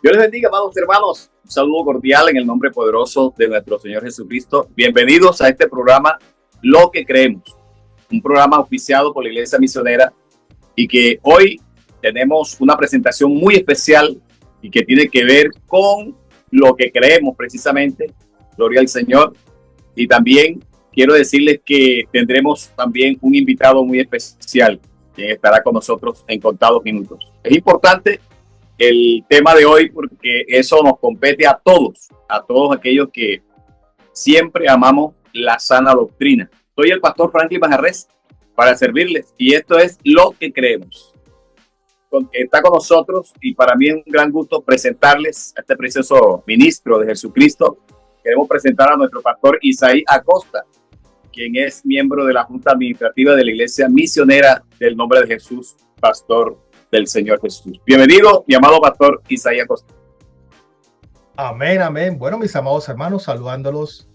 Dios les bendiga, amados hermanos. Un saludo cordial en el nombre poderoso de nuestro Señor Jesucristo. Bienvenidos a este programa, Lo que Creemos, un programa auspiciado por la Iglesia Misionera y que hoy tenemos una presentación muy especial y que tiene que ver con lo que creemos precisamente. Gloria al Señor. Y también quiero decirles que tendremos también un invitado muy especial quien estará con nosotros en contados minutos. Es importante el tema de hoy porque eso nos compete a todos aquellos que siempre amamos la sana doctrina. Soy el pastor Franklin Bajarrez para servirles y esto es Lo que Creemos. Está con nosotros y para mí es un gran gusto presentarles a este precioso ministro de Jesucristo. Queremos presentar a nuestro pastor Isaí Acosta, quien es miembro de la Junta Administrativa de la Iglesia Misionera del Nombre de Jesús, pastor del Señor Jesús. Bienvenido, mi amado pastor Isaí Acosta. Amén, amén. Bueno, mis amados hermanos, saludándolos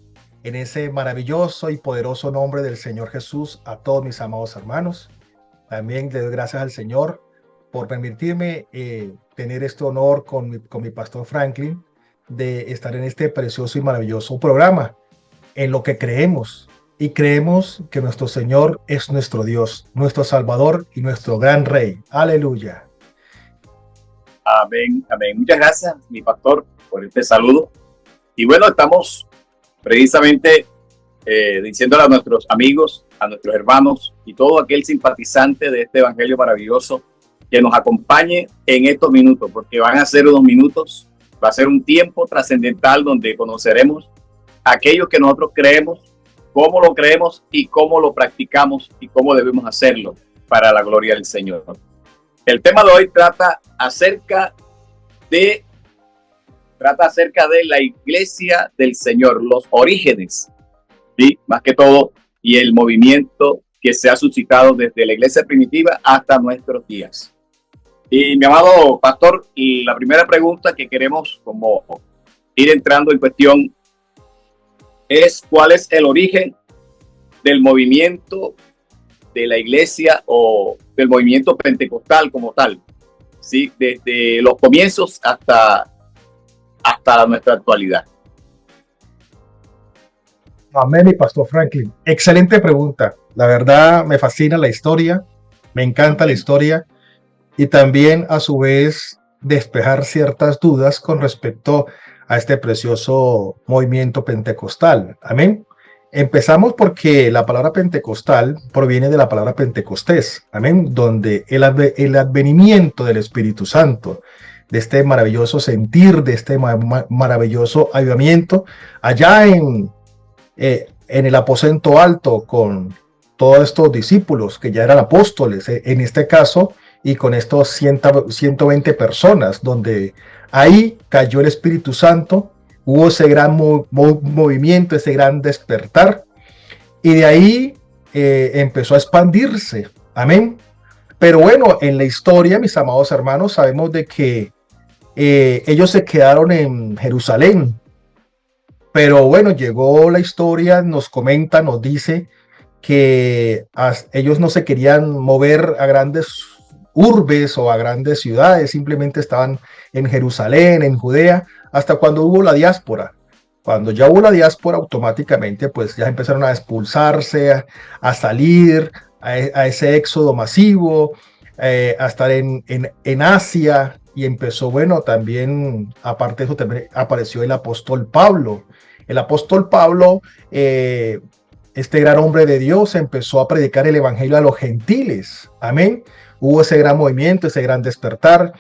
en ese maravilloso y poderoso nombre del Señor Jesús a todos mis amados hermanos. También le doy gracias al Señor por permitirme tener este honor con mi pastor Franklin de estar en este precioso y maravilloso programa en lo que creemos. Y creemos que nuestro Señor es nuestro Dios, nuestro Salvador y nuestro gran Rey. Aleluya. Amén, amén. Muchas gracias, mi pastor, por este saludo. Y bueno, estamos precisamente diciéndole a nuestros amigos, a nuestros hermanos y todo aquel simpatizante de este evangelio maravilloso que nos acompañe en estos minutos, porque van a ser unos minutos, va a ser un tiempo trascendental donde conoceremos aquellos que nosotros creemos, cómo lo creemos y cómo lo practicamos y cómo debemos hacerlo para la gloria del Señor. El tema de hoy trata acerca de la Iglesia del Señor, los orígenes, ¿sí? Más que todo, y el movimiento que se ha suscitado desde la Iglesia primitiva hasta nuestros días. Y mi amado pastor, y la primera pregunta que queremos como ir entrando en cuestión es ¿cuál es el origen del movimiento de la iglesia o del movimiento pentecostal como tal? ¿Sí? Desde los comienzos hasta nuestra actualidad. Amén, mi pastor Franklin. Excelente pregunta. La verdad me fascina la historia, me encanta la historia y también a su vez despejar ciertas dudas con respecto a este precioso movimiento pentecostal. Amén. Empezamos porque la palabra pentecostal proviene de la palabra Pentecostés, amén, donde el advenimiento del Espíritu Santo, de este maravilloso sentir, de este maravilloso avivamiento, allá en el aposento alto con todos estos discípulos que ya eran apóstoles, en este caso, y con estos 120 personas, donde ahí cayó el Espíritu Santo. Hubo ese gran movimiento, ese gran despertar, y de ahí empezó a expandirse. Amén. Pero bueno, en la historia, mis amados hermanos, sabemos de que ellos se quedaron en Jerusalén. Pero bueno, llegó la historia, nos comenta, nos dice que ellos no se querían mover a grandes urbes o a grandes ciudades, simplemente estaban en Jerusalén, en Judea, hasta cuando hubo la diáspora. Cuando ya hubo la diáspora, automáticamente pues ya empezaron a expulsarse, a salir, a ese éxodo masivo, a estar en Asia, y empezó, bueno, también, aparte de eso, también apareció el apóstol Pablo. El apóstol Pablo, este gran hombre de Dios, empezó a predicar el evangelio a los gentiles. Amén. Hubo ese gran movimiento, ese gran despertar.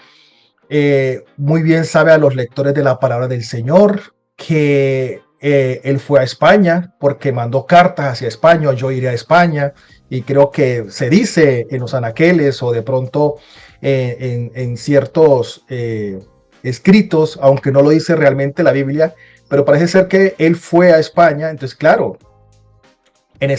Muy bien sabe a los lectores de la palabra del Señor que él fue a España porque mandó cartas hacia España. Yo iré a España, y creo que se dice en los anaqueles o de pronto en ciertos escritos, aunque no lo dice realmente la Biblia, pero parece ser que él fue a España. Entonces, claro, en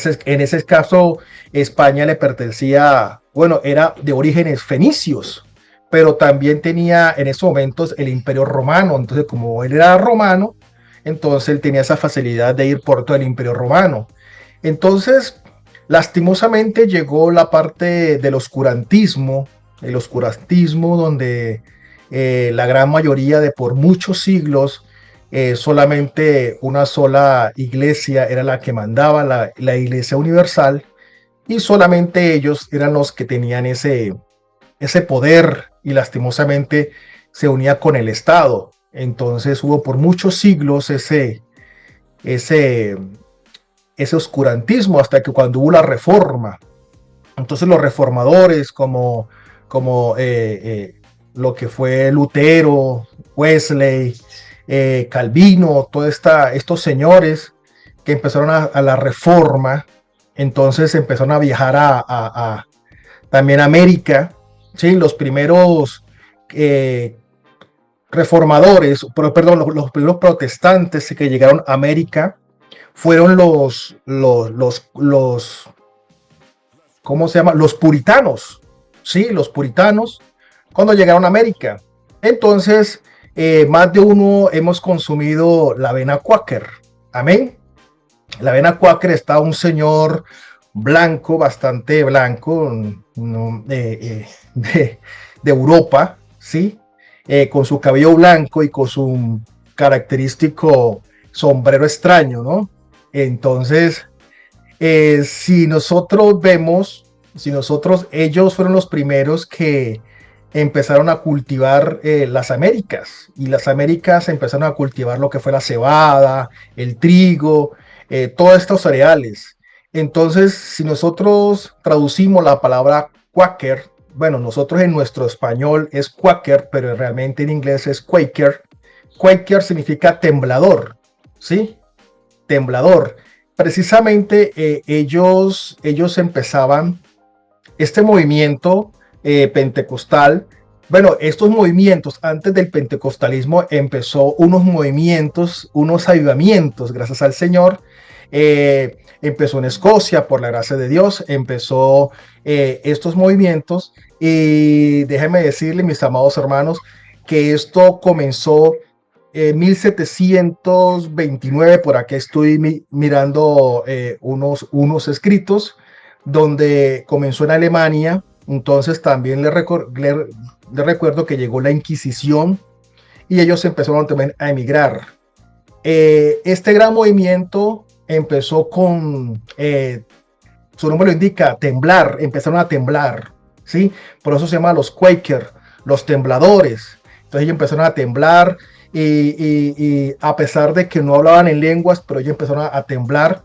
ese caso España le pertenecía, bueno, era de orígenes fenicios, pero también tenía en esos momentos el Imperio Romano. Entonces, como él era romano, entonces él tenía esa facilidad de ir por todo el Imperio Romano. Entonces, lastimosamente llegó la parte del oscurantismo, donde la gran mayoría de por muchos siglos, solamente una sola iglesia era la que mandaba, la Iglesia Universal, y solamente ellos eran los que tenían ese poder y lastimosamente se unía con el Estado. Entonces hubo por muchos siglos ese, ese oscurantismo hasta que cuando hubo la reforma. Entonces los reformadores como lo que fue Lutero, Wesley, Calvino, estos señores que empezaron a la reforma, entonces empezaron a viajar también a América, ¿sí? Los primeros reformadores, perdón, los primeros protestantes que llegaron a América fueron ¿cómo se llama? Los puritanos, ¿sí? Los puritanos cuando llegaron a América. Entonces, más de uno hemos consumido la avena Quaker. Amén. La avena Quaker está un señor bastante blanco, ¿no? De Europa, ¿sí? Con su cabello blanco y con su característico sombrero extraño, ¿no? Entonces, si ellos fueron los primeros que empezaron a cultivar las Américas, y las Américas empezaron a cultivar lo que fue la cebada, el trigo, todos estos cereales. Entonces, si nosotros traducimos la palabra Quaker, bueno, nosotros en nuestro español es Quaker, pero realmente en inglés es Quaker. Quaker significa temblador, ¿sí? Temblador. Precisamente ellos empezaban este movimiento pentecostal. Bueno, estos movimientos antes del pentecostalismo empezó unos movimientos, unos avivamientos, gracias al Señor. Empezó en Escocia, por la gracia de Dios, empezó estos movimientos, y déjenme decirle, mis amados hermanos, que esto comenzó en 1729, por aquí estoy mirando unos escritos, donde comenzó en Alemania. Entonces también le recuerdo que llegó la Inquisición y ellos empezaron también a emigrar. Este gran movimiento empezó con, su nombre lo indica, temblar, empezaron a temblar, ¿sí? Por eso se llama los Quaker, los tembladores. Entonces ellos empezaron a temblar y a pesar de que no hablaban en lenguas, pero ellos empezaron a temblar.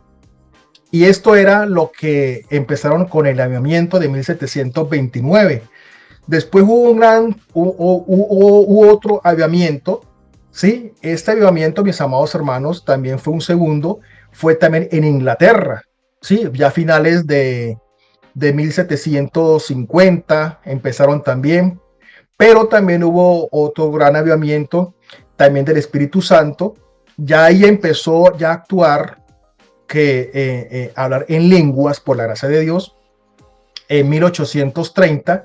Y esto era lo que empezaron con el avivamiento de 1729. Después hubo otro avivamiento, ¿sí? Este avivamiento, mis amados hermanos, también fue un segundo, fue también en Inglaterra, ¿sí? Ya a finales de 1750 empezaron también, pero también hubo otro gran avivamiento, también del Espíritu Santo. Ya ahí empezó ya a actuar, hablar en lenguas por la gracia de Dios. En 1830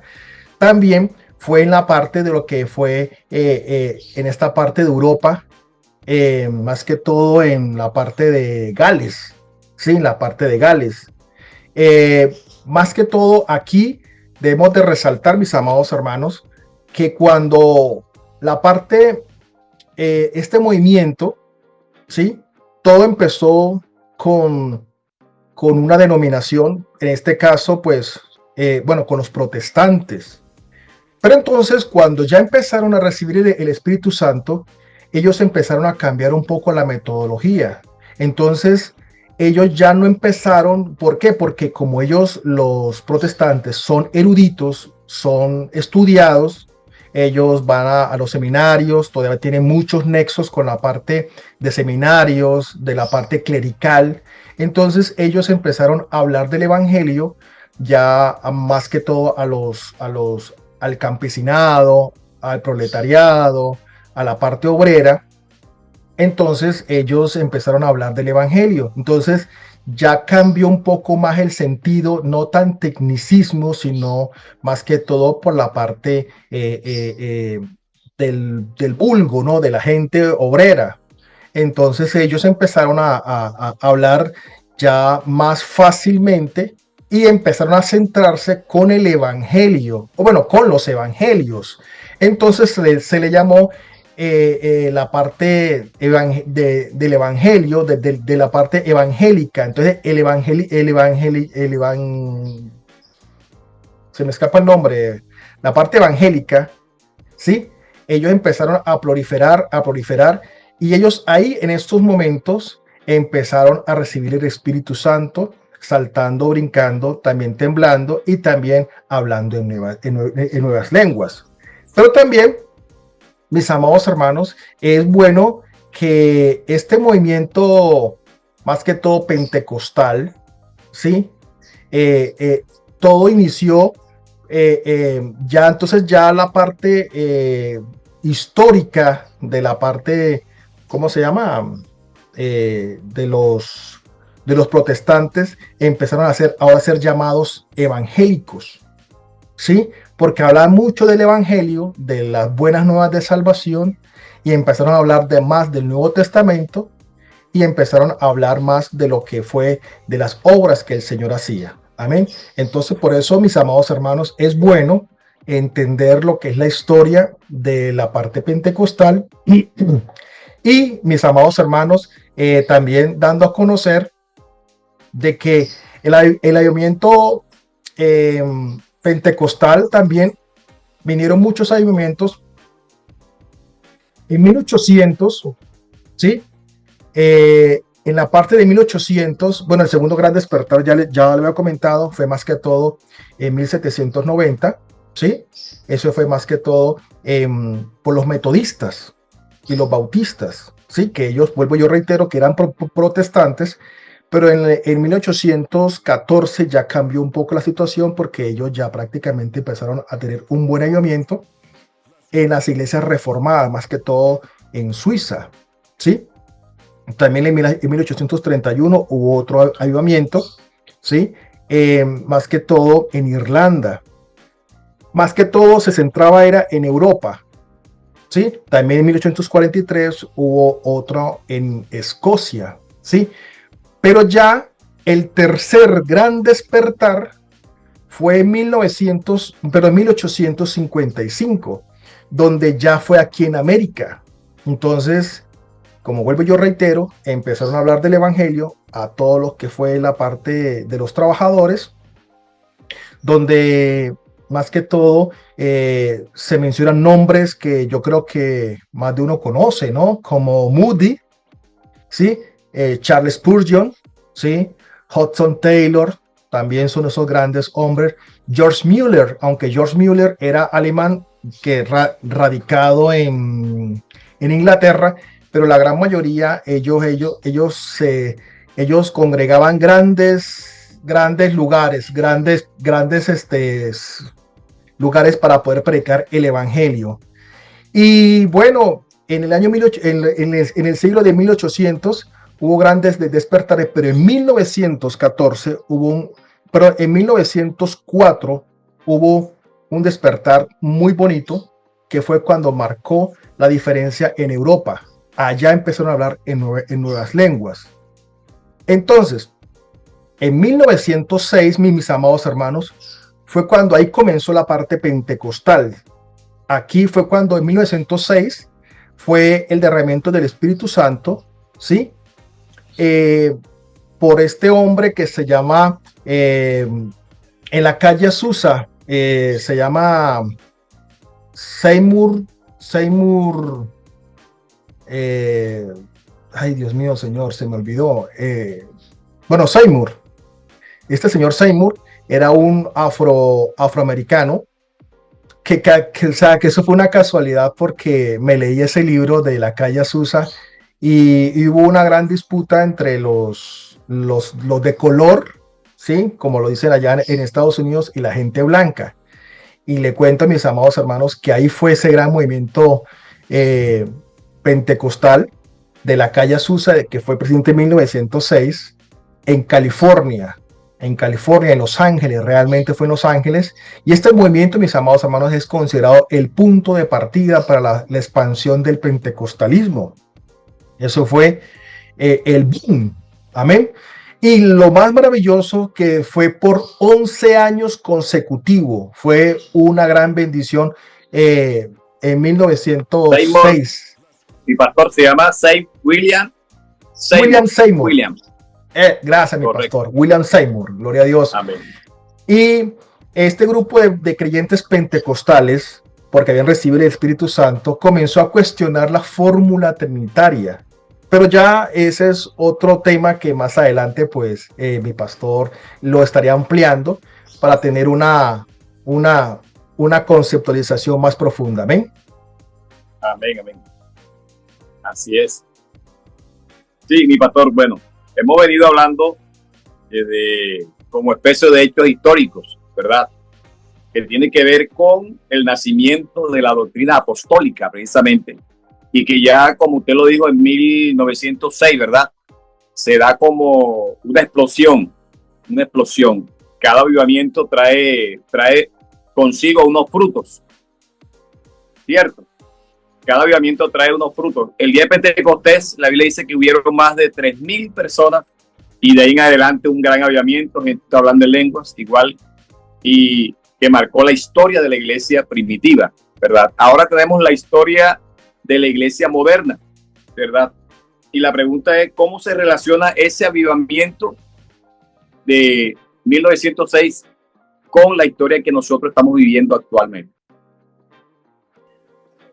también fue en la parte de lo que fue en esta parte de Europa, más que todo en la parte de Gales, sí, en la parte de Gales. Más que todo aquí debemos de resaltar, mis amados hermanos, que cuando este movimiento, sí, todo empezó con una denominación, en este caso, pues, bueno, con los protestantes. Pero entonces, cuando ya empezaron a recibir el Espíritu Santo, ellos empezaron a cambiar un poco la metodología. Entonces, ellos ya no empezaron, ¿por qué? Porque como ellos, los protestantes, son eruditos, son estudiados, ellos van a los seminarios, todavía tienen muchos nexos con la parte de seminarios, de la parte clerical. Entonces ellos empezaron a hablar del evangelio ya más que todo al campesinado, al proletariado, a la parte obrera. Entonces ellos empezaron a hablar del evangelio. Entonces ya cambió un poco más el sentido, no tan tecnicismo, sino más que todo por la parte del vulgo, ¿no? De la gente obrera. Entonces ellos empezaron a hablar ya más fácilmente y empezaron a centrarse con el evangelio, o bueno, con los evangelios. Entonces se le llamó la parte del evangelio, de la parte evangélica. Entonces se me escapa el nombre, la parte evangélica, ¿sí? Ellos empezaron a proliferar, y ellos ahí en estos momentos empezaron a recibir el Espíritu Santo, saltando, brincando, también temblando y también hablando en nuevas lenguas. Pero también, mis amados hermanos, es bueno que este movimiento, más que todo pentecostal, ¿sí? Todo inició ya, entonces ya la parte histórica de la parte, ¿cómo se llama? De los protestantes empezaron ahora a ser llamados evangélicos, ¿sí? Porque hablan mucho del evangelio, de las buenas nuevas de salvación, y empezaron a hablar más del Nuevo Testamento, y empezaron a hablar más de lo que fue de las obras que el Señor hacía. Amén. Entonces, por eso, mis amados hermanos, es bueno entender lo que es la historia de la parte pentecostal y mis amados hermanos, también dando a conocer de que el avivamiento pentecostal también vinieron muchos avivamientos en 1800, ¿sí? En la parte de 1800, bueno, el segundo gran despertar, ya lo había comentado, fue más que todo en 1790, ¿sí? Eso fue más que todo por los metodistas y los bautistas, ¿sí? Que ellos, vuelvo yo reitero, que eran protestantes, pero en 1814 ya cambió un poco la situación porque ellos ya prácticamente empezaron a tener un buen avivamiento en las iglesias reformadas, más que todo en Suiza, ¿sí? También en 1831 hubo otro avivamiento, ¿sí? Más que todo en Irlanda. Más que todo se centraba era en Europa, ¿sí? También en 1843 hubo otro en Escocia, ¿sí? Pero ya el tercer gran despertar fue en 1855, donde ya fue aquí en América. Entonces, como vuelvo yo reitero, empezaron a hablar del evangelio a todo lo que fue la parte de los trabajadores, donde más que todo se mencionan nombres que yo creo que más de uno conoce, ¿no? Como Moody, ¿sí? Charles Spurgeon, ¿sí? Hudson Taylor, también son esos grandes hombres. George Müller, aunque George Müller era alemán, que radicado en Inglaterra, pero la gran mayoría, ellos congregaban grandes lugares, grandes lugares para poder predicar el evangelio. Y bueno, en el año en el siglo de 1800 hubo grandes despertares, pero en 1914 pero en 1904 hubo un despertar muy bonito, que fue cuando marcó la diferencia en Europa. Allá empezaron a hablar en nuevas lenguas. Entonces, en 1906, mis amados hermanos, fue cuando ahí comenzó la parte pentecostal. Aquí fue cuando en 1906 fue el derramamiento del Espíritu Santo, ¿sí? Por este hombre que se llama, en la calle Azusa, se llama Seymour, ay Dios mío, señor, se me olvidó. Bueno, Seymour. Este señor Seymour era un afroamericano que eso fue una casualidad porque me leí ese libro de la calle Azusa y hubo una gran disputa entre los de color, ¿sí? Como lo dicen allá en Estados Unidos, y la gente blanca. Y le cuento a mis amados hermanos que ahí fue ese gran movimiento pentecostal de la calle Azusa, que fue presidente en 1906 en California, en Los Ángeles, realmente fue en Los Ángeles. Y este movimiento, mis amados hermanos, es considerado el punto de partida para la expansión del pentecostalismo. Eso fue el boom, amén. Y lo más maravilloso, que fue por 11 años consecutivos, fue una gran bendición en Seymour. 1906. Mi pastor se llama William Seymour. Williams. Gracias, mi Correcto. pastor. William Seymour, gloria a Dios. Amén. Y este grupo de creyentes pentecostales, porque habían recibido el Espíritu Santo, comenzó a cuestionar la fórmula trinitaria. Pero ya ese es otro tema que más adelante, pues, mi pastor lo estaría ampliando para tener una conceptualización más profunda. Amén. Amén, amén. Así es. Sí, mi pastor, bueno, hemos venido hablando como especie de hechos históricos, ¿verdad? Que tiene que ver con el nacimiento de la doctrina apostólica, precisamente. Y que ya, como usted lo dijo, en 1906, ¿verdad? Se da como una explosión. Cada avivamiento trae consigo unos frutos, ¿cierto? Cada avivamiento trae unos frutos. El día de Pentecostés, la Biblia dice que hubieron más de 3,000 personas y de ahí en adelante un gran avivamiento, gente hablando en lenguas, igual, y que marcó la historia de la iglesia primitiva, ¿verdad? Ahora tenemos la historia de la iglesia moderna, ¿verdad? Y la pregunta es, ¿cómo se relaciona ese avivamiento de 1906 con la historia que nosotros estamos viviendo actualmente?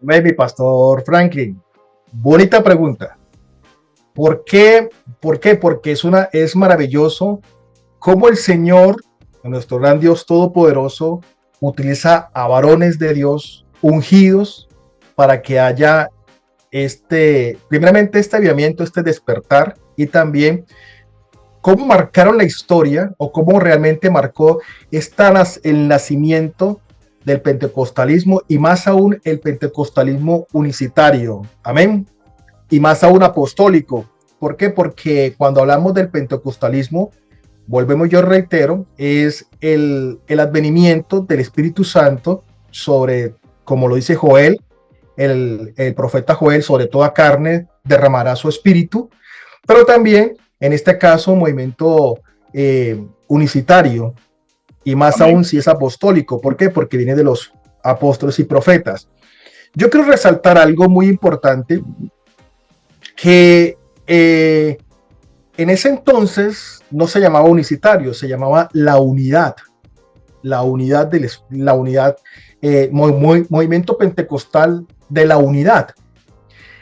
Mi pastor Franklin, bonita pregunta. ¿Por qué? Porque es maravilloso cómo el Señor, nuestro gran Dios todopoderoso, utiliza a varones de Dios ungidos para que haya primeramente este avivamiento, este despertar, y también cómo marcaron la historia o cómo realmente marcó el nacimiento del pentecostalismo, y más aún el pentecostalismo unicitario, amén, y más aún apostólico. ¿Por qué? Porque cuando hablamos del pentecostalismo, volvemos, yo reitero, es el advenimiento del Espíritu Santo sobre, como lo dice Joel, el profeta Joel, sobre toda carne derramará su espíritu, pero también en este caso movimiento unicitario, y más aún si es apostólico. ¿Por qué? Porque viene de los apóstoles y profetas. Yo quiero resaltar algo muy importante, que en ese entonces no se llamaba unicitario, se llamaba la unidad, movimiento pentecostal de la unidad.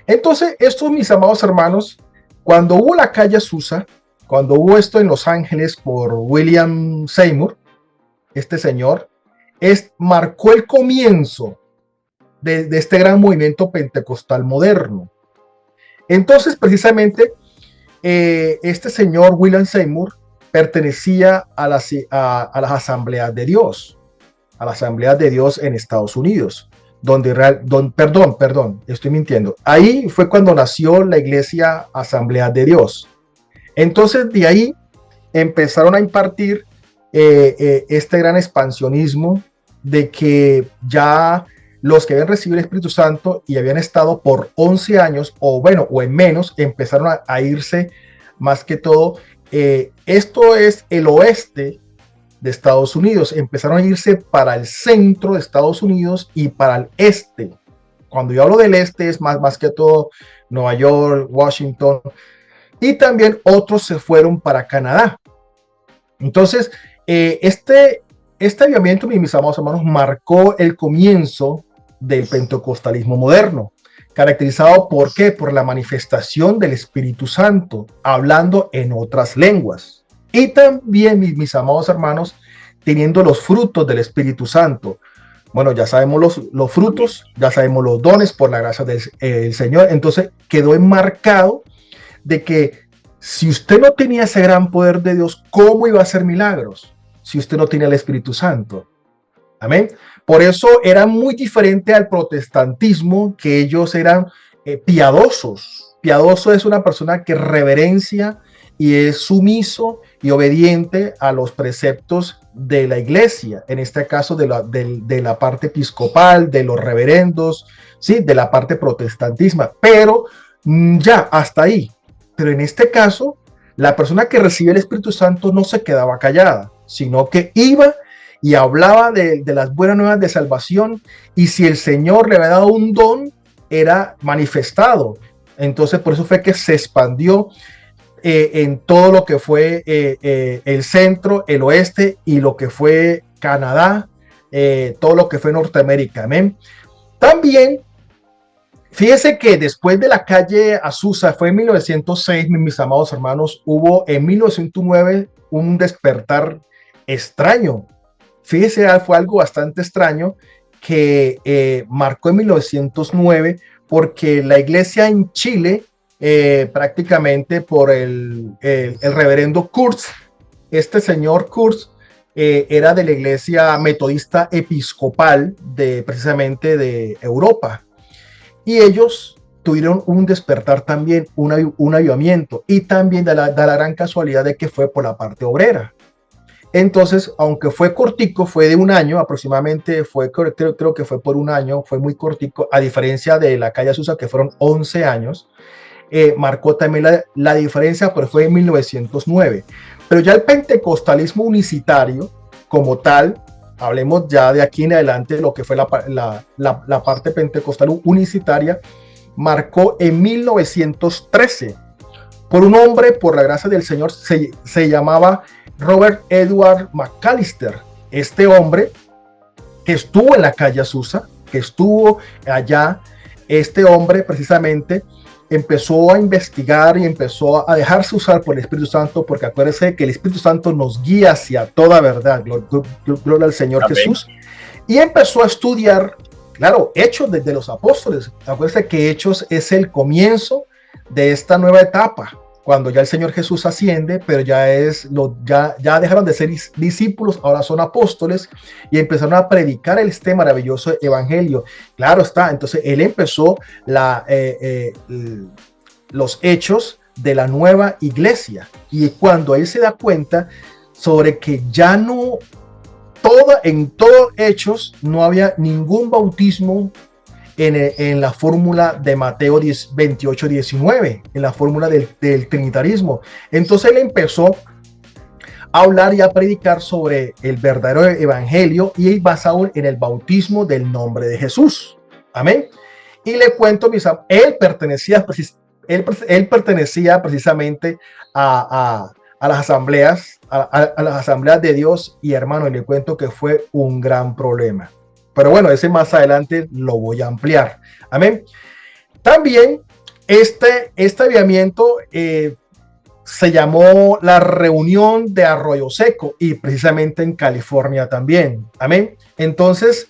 Entonces, esto, mis amados hermanos, cuando hubo la calle Azusa, cuando hubo esto en Los Ángeles por William Seymour, este señor, marcó el comienzo de este gran movimiento pentecostal moderno. Entonces, precisamente, este señor William Seymour pertenecía a las asambleas de Dios, en Estados Unidos, perdón, estoy mintiendo. Ahí fue cuando nació la iglesia Asamblea de Dios. Entonces, de ahí empezaron a impartir este gran expansionismo de que ya los que habían recibido el Espíritu Santo y habían estado por 11 años o en menos, empezaron a irse más que todo. Esto es el oeste de Estados Unidos, empezaron a irse para el centro de Estados Unidos y para el este. Cuando yo hablo del este es más que todo Nueva York, Washington, y también otros se fueron para Canadá. Entonces, este avivamiento, mis amados hermanos, marcó el comienzo del pentecostalismo moderno, caracterizado ¿por qué? Por la manifestación del Espíritu Santo, hablando en otras lenguas. Y también, mis amados hermanos, teniendo los frutos del Espíritu Santo. Bueno, ya sabemos los frutos, ya sabemos los dones por la gracia del Señor. Entonces quedó enmarcado de que si usted no tenía ese gran poder de Dios, ¿cómo iba a hacer milagros? Si usted no tenía el Espíritu Santo. Amén. Por eso era muy diferente al protestantismo, que ellos eran piadosos. Piadoso es una persona que reverencia y es sumiso y obediente a los preceptos de la iglesia, en este caso de la parte episcopal, de los reverendos, ¿sí? De la parte protestantismo, pero ya hasta ahí. Pero en este caso, la persona que recibe el Espíritu Santo no se quedaba callada, sino que iba y hablaba de las buenas nuevas de salvación, y si el Señor le había dado un don, era manifestado. Entonces por eso fue que se expandió en todo lo que fue el centro, el oeste y lo que fue Canadá, todo lo que fue Norteamérica. Amén. También, fíjese que después de la calle Azusa, fue en 1906, mis amados hermanos, hubo en 1909 un despertar extraño. Fíjese, fue algo bastante extraño que marcó en 1909, porque la iglesia en Chile, prácticamente por el reverendo Kurz, este señor Kurz, era de la iglesia metodista episcopal precisamente de Europa, y ellos tuvieron un despertar también, un avivamiento, y también da la gran casualidad de que fue por la parte obrera. Entonces, aunque fue cortico, fue de un año aproximadamente, creo que fue por un año, fue muy cortico, a diferencia de la calle Azusa, que fueron 11 años, marcó también la diferencia, pero fue en 1909. Pero ya el pentecostalismo unicitario, como tal, hablemos ya de aquí en adelante, lo que fue la parte pentecostal unicitaria, marcó en 1913, por un hombre, por la gracia del Señor, se llamaba Robert Edward McAllister. Este hombre que estuvo en la calle Azusa, que estuvo allá, este hombre precisamente empezó a investigar y empezó a dejarse usar por el Espíritu Santo, porque acuérdense que el Espíritu Santo nos guía hacia toda verdad. Gloria al Señor. Amén. Jesús. Y empezó a estudiar, claro, Hechos desde los apóstoles. Acuérdense que Hechos es el comienzo de esta nueva etapa, cuando ya el Señor Jesús asciende, pero ya dejaron de ser discípulos, ahora son apóstoles, y empezaron a predicar este maravilloso evangelio. Claro está, entonces él empezó los hechos de la nueva iglesia, y cuando él se da cuenta sobre que ya no, en todos hechos no había ningún bautismo en la fórmula de Mateo 28-19, en la fórmula del trinitarismo. Entonces él empezó a hablar y a predicar sobre el verdadero evangelio, y basado en el bautismo del nombre de Jesús. Amén. Y le cuento, él pertenecía precisamente a las asambleas, a las asambleas de Dios, y hermano, y le cuento que fue un gran problema. Pero bueno, ese más adelante lo voy a ampliar. Amén. También este avivamiento se llamó la reunión de Arroyo Seco, y precisamente en California también. Amén. Entonces,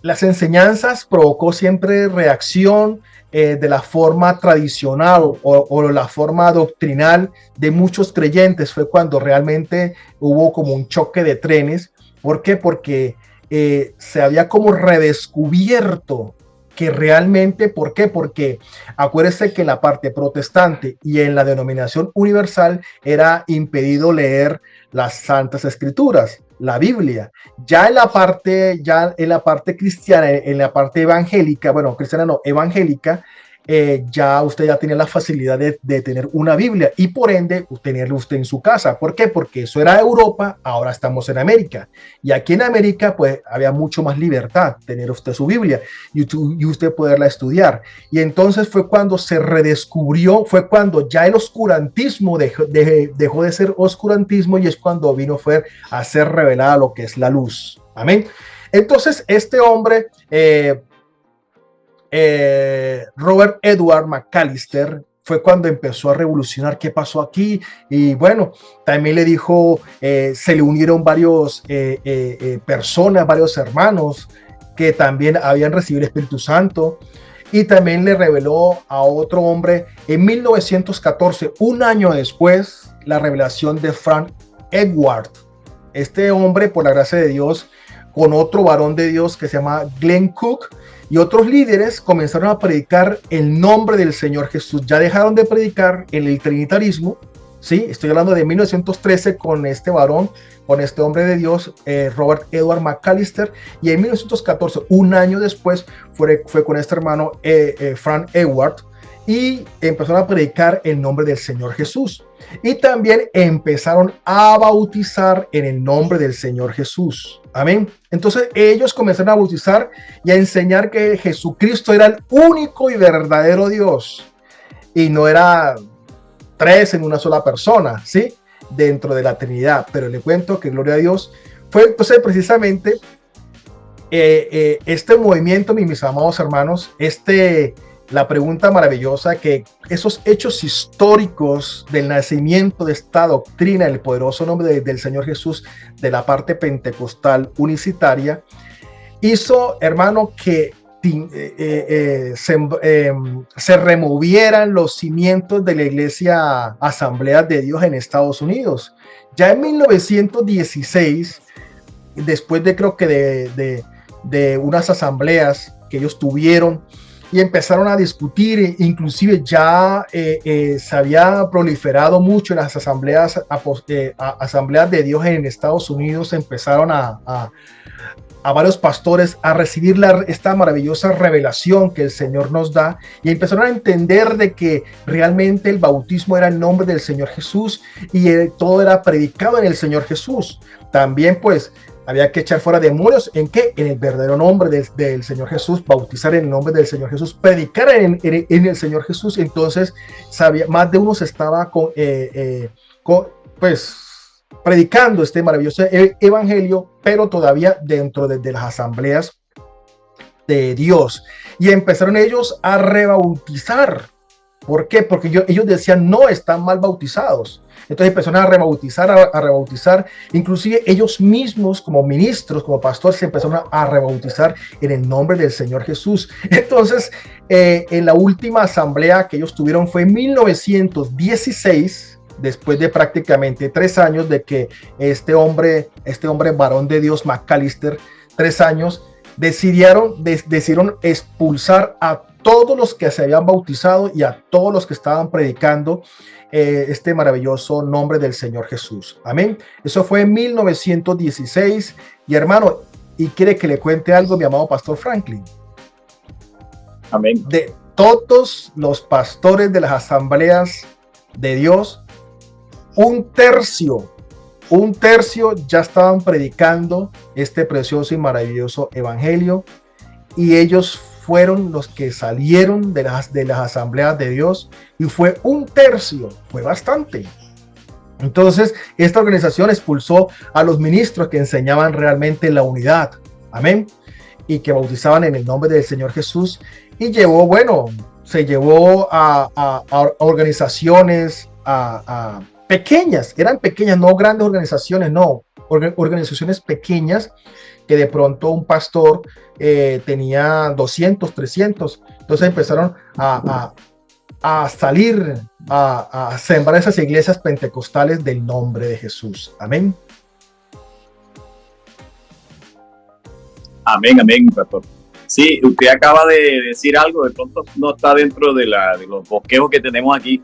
las enseñanzas provocó siempre reacción de la forma tradicional o la forma doctrinal de muchos creyentes. Fue cuando realmente hubo como un choque de trenes. ¿Por qué? Porque se había como redescubierto que realmente, ¿por qué? Porque acuérdese que en la parte protestante y en la denominación universal era impedido leer las Santas Escrituras, la Biblia. Ya en la parte cristiana, en la parte evangélica, bueno, cristiana no, evangélica, ya usted ya tenía la facilidad de tener una Biblia, y por ende tenerlo usted en su casa. ¿Por qué? Porque eso era Europa, ahora estamos en América, y aquí en América pues había mucho más libertad tener usted su Biblia y usted poderla estudiar. Y entonces fue cuando se redescubrió, fue cuando ya el oscurantismo dejó de ser oscurantismo, y es cuando vino a ser revelada lo que es la luz. Amén. Entonces este hombre, Robert Edward McAllister, fue cuando empezó a revolucionar qué pasó aquí. Y bueno, también le dijo, se le unieron varios personas, varios hermanos que también habían recibido el Espíritu Santo, y también le reveló a otro hombre en 1914, un año después, la revelación de Frank Edward. Este hombre, por la gracia de Dios, con otro varón de Dios que se llama Glenn Cook, y otros líderes comenzaron a predicar el nombre del Señor Jesús. Ya dejaron de predicar en el trinitarismo, ¿sí? Estoy hablando de 1913 con este varón, con este hombre de Dios, Robert Edward McAllister, y en 1914, un año después, fue con este hermano Frank Edward, y empezaron a predicar el nombre del Señor Jesús. Y también empezaron a bautizar en el nombre del Señor Jesús. Amén. Entonces ellos comenzaron a bautizar y a enseñar que Jesucristo era el único y verdadero Dios. Y no era tres en una sola persona, ¿sí? Dentro de la Trinidad. Pero le cuento que, gloria a Dios, fue entonces precisamente este movimiento, mis amados hermanos, la pregunta maravillosa, que esos hechos históricos del nacimiento de esta doctrina, el poderoso nombre del Señor Jesús, de la parte pentecostal unicitaria, hizo, hermano, que se removieran los cimientos de la Iglesia Asamblea de Dios en Estados Unidos. Ya en 1916, después de creo que de unas asambleas que ellos tuvieron, y empezaron a discutir, inclusive ya se había proliferado mucho en las asambleas de Dios en Estados Unidos. Empezaron a varios pastores a recibir esta maravillosa revelación que el Señor nos da, y empezaron a entender de que realmente el bautismo era el nombre del Señor Jesús y todo era predicado en el Señor Jesús. También pues había que echar fuera demonios. ¿En qué? En el verdadero nombre del Señor Jesús, bautizar en el nombre del Señor Jesús, predicar en el Señor Jesús. Entonces, más de uno se estaba predicando este maravilloso evangelio, pero todavía dentro de las asambleas de Dios. Y empezaron ellos a rebautizar. ¿Por qué? Porque ellos decían, no, están mal bautizados. Entonces empezaron a rebautizar, inclusive ellos mismos como ministros, como pastores, se empezaron a rebautizar en el nombre del Señor Jesús. Entonces, en la última asamblea que ellos tuvieron fue en 1916, después de prácticamente 3 años de que este hombre varón de Dios, McAllister, 3 años, decidieron expulsar a todos los que se habían bautizado y a todos los que estaban predicando este maravilloso nombre del Señor Jesús. Amén. Eso fue en 1916. Y hermano, y quiere que le cuente algo, mi amado pastor Franklin. Amén. De todos los pastores de las asambleas de Dios, un tercio ya estaban predicando este precioso y maravilloso evangelio, y ellos fueron los que salieron de las asambleas de Dios, y fue un tercio, fue bastante. Entonces, esta organización expulsó a los ministros que enseñaban realmente la unidad, amén, y que bautizaban en el nombre del Señor Jesús, y se llevó a organizaciones, pequeñas, eran pequeñas, no grandes organizaciones, no, organizaciones pequeñas, que de pronto un pastor tenía 200, 300, entonces empezaron a salir, a sembrar esas iglesias pentecostales del nombre de Jesús. Amén. Amén, amén, pastor. Sí, usted acaba de decir algo, de pronto no está dentro de los bosquejos que tenemos aquí,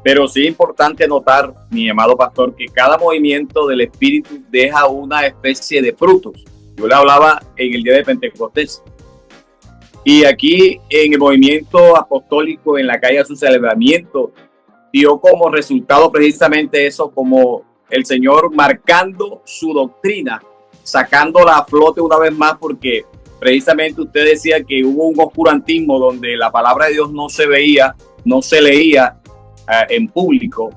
pero sí es importante notar, mi amado pastor, que cada movimiento del Espíritu deja una especie de frutos. Yo le hablaba en el día de Pentecostés. Y aquí en el movimiento apostólico en la calle Azusa, el Avivamiento dio como resultado precisamente eso, como el Señor marcando su doctrina, sacándola a flote una vez más, porque precisamente usted decía que hubo un oscurantismo donde la palabra de Dios no se veía, no se leía en público.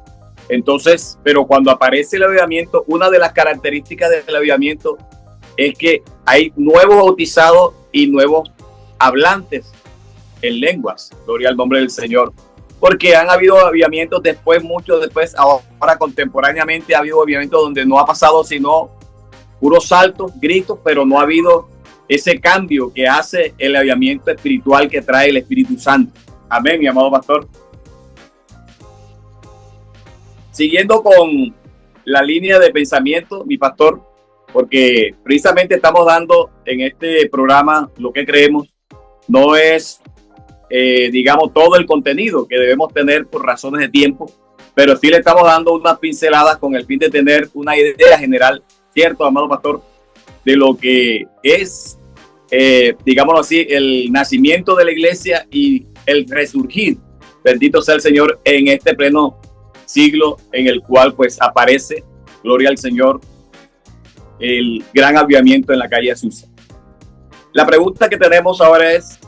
Entonces, pero cuando aparece el avivamiento, una de las características del avivamiento es que hay nuevos bautizados y nuevos hablantes en lenguas. Gloria al nombre del Señor. Porque han habido avivamientos después, mucho después, ahora contemporáneamente ha habido avivamientos donde no ha pasado sino puros saltos, gritos, pero no ha habido ese cambio que hace el avivamiento espiritual que trae el Espíritu Santo. Amén, mi amado pastor. Siguiendo con la línea de pensamiento, mi pastor, porque precisamente estamos dando en este programa lo que creemos, no es, digamos, todo el contenido que debemos tener por razones de tiempo, pero sí le estamos dando unas pinceladas con el fin de tener una idea general, ¿cierto, amado pastor? De lo que es, digámoslo así, el nacimiento de la iglesia y el resurgir bendito sea el Señor, en este pleno siglo en el cual pues aparece, gloria al Señor, el gran avivamiento en la calle Azusa. La pregunta que tenemos ahora es,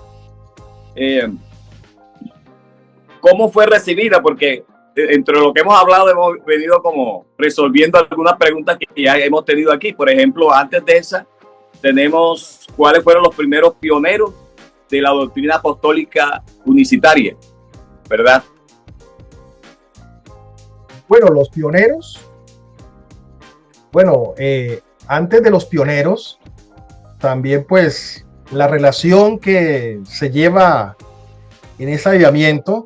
¿cómo fue recibida? Porque entre lo que hemos hablado hemos venido como resolviendo algunas preguntas que ya hemos tenido aquí. Por ejemplo, antes de esa, tenemos cuáles fueron los primeros pioneros de la doctrina apostólica unicitaria, ¿verdad? Bueno, los pioneros, bueno, antes de los pioneros, también pues la relación que se lleva en ese avivamiento,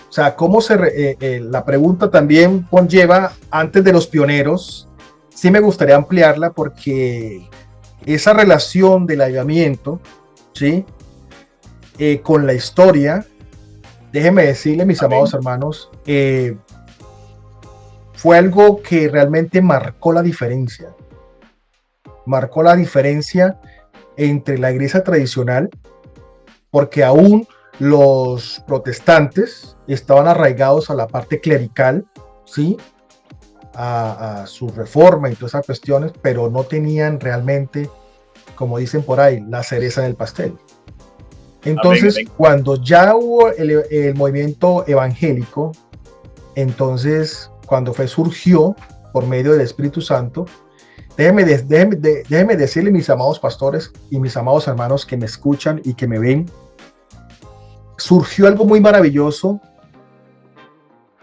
o sea, cómo la pregunta también conlleva antes de los pioneros. Sí me gustaría ampliarla porque esa relación del avivamiento, ¿sí? Con la historia, déjenme decirle, mis amados hermanos, fue algo que realmente marcó la diferencia. Marcó la diferencia entre la iglesia tradicional, porque aún los protestantes estaban arraigados a la parte clerical, ¿sí? A su reforma y todas esas cuestiones, pero no tenían realmente, como dicen por ahí, la cereza en el pastel. Entonces, amén. Cuando ya hubo el movimiento evangélico, entonces, cuando surgió por medio del Espíritu Santo, déjenme decirle, mis amados pastores y mis amados hermanos que me escuchan y que me ven, surgió algo muy maravilloso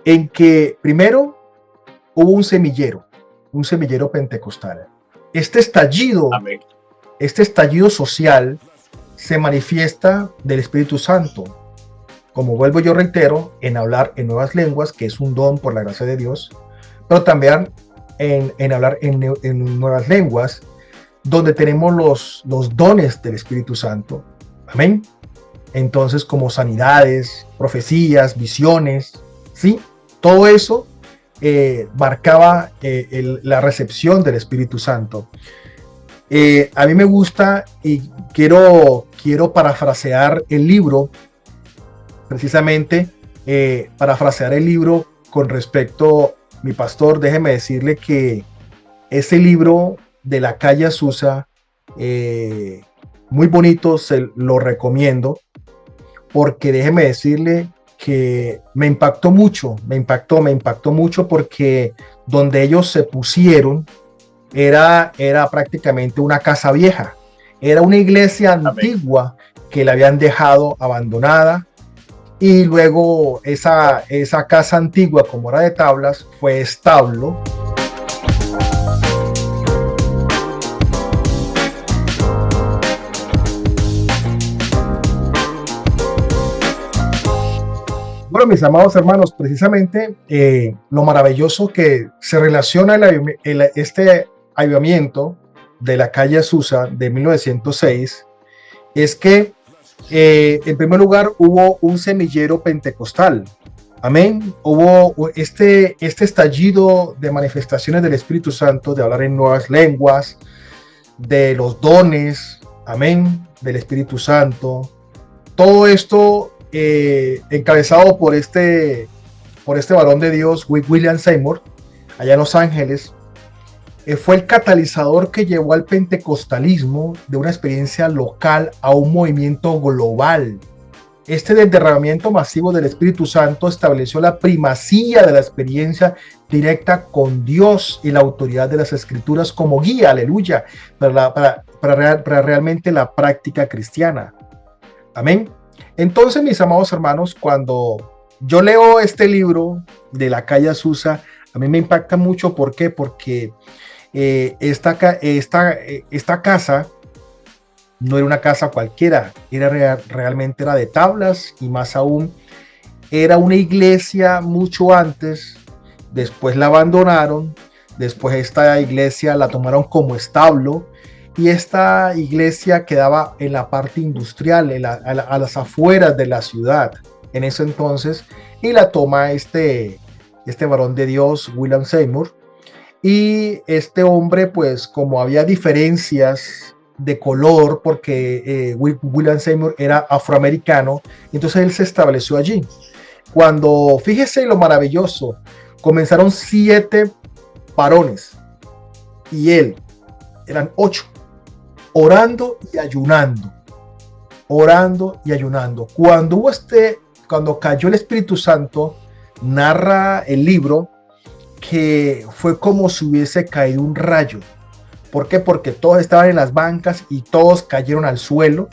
en que primero hubo un semillero pentecostal. Este estallido social se manifiesta del Espíritu Santo, como vuelvo yo reitero, en hablar en nuevas lenguas, que es un don por la gracia de Dios, pero también en hablar en nuevas lenguas, donde tenemos los dones del Espíritu Santo. Amén. Entonces, como sanidades, profecías, visiones, ¿sí? Todo eso marcaba la recepción del Espíritu Santo. A mí me gusta y quiero parafrasear el libro, precisamente parafrasear el libro con respecto, mi pastor, déjeme decirle que ese libro de la calle Azusa, muy bonito, se lo recomiendo, porque déjeme decirle que me impactó mucho porque donde ellos se pusieron era prácticamente una casa vieja, era una iglesia antigua que la habían dejado abandonada, y luego esa casa antigua, como era de tablas, fue establo. Bueno, mis amados hermanos, precisamente lo maravilloso que se relaciona este avivamiento de la calle Azusa de 1906 es que en primer lugar hubo un semillero pentecostal. Amén. Hubo este estallido de manifestaciones del Espíritu Santo, de hablar en nuevas lenguas, de los dones, amén, del Espíritu Santo. Todo esto encabezado por este varón de Dios, William Seymour, allá en Los Ángeles, fue el catalizador que llevó al pentecostalismo de una experiencia local a un movimiento global. Este derramamiento masivo del Espíritu Santo estableció la primacía de la experiencia directa con Dios y la autoridad de las Escrituras como guía, aleluya, para realmente la práctica cristiana. Amén. Entonces, mis amados hermanos, cuando yo leo este libro de la calle Azusa, a mí me impacta mucho. ¿Por qué? Porque esta casa no era una casa cualquiera, realmente era de tablas, y más aún era una iglesia mucho antes. Después la abandonaron, después esta iglesia la tomaron como establo, y esta iglesia quedaba en la parte industrial, a las afueras de la ciudad en ese entonces, y la toma este varón de Dios, William Seymour. Y este hombre, pues como había diferencias de color, porque William Seymour era afroamericano, entonces él se estableció allí. Cuando, fíjese lo maravilloso, comenzaron 7 varones y él, eran 8, orando y ayunando, orando y ayunando. Cuando cayó el Espíritu Santo, narra el libro que fue como si hubiese caído un rayo. ¿Por qué? Porque todos estaban en las bancas y todos cayeron al suelo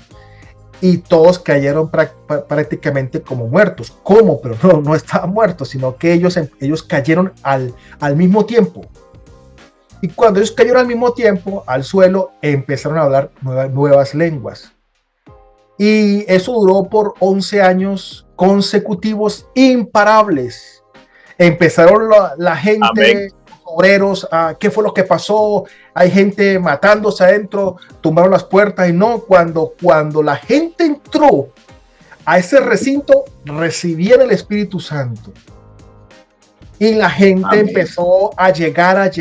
y todos cayeron prácticamente como muertos. ¿Cómo? Pero no estaban muertos, sino que ellos cayeron al mismo tiempo. Y cuando ellos cayeron al mismo tiempo al suelo, empezaron a hablar nuevas lenguas. Y eso duró por 11 años consecutivos imparables. Empezaron la gente, Amén. obreros, ¿qué fue lo que pasó? Hay gente matándose adentro, tumbaron las puertas y no, cuando la gente entró a ese recinto, recibían el Espíritu Santo. Y la gente Amén. empezó a llegar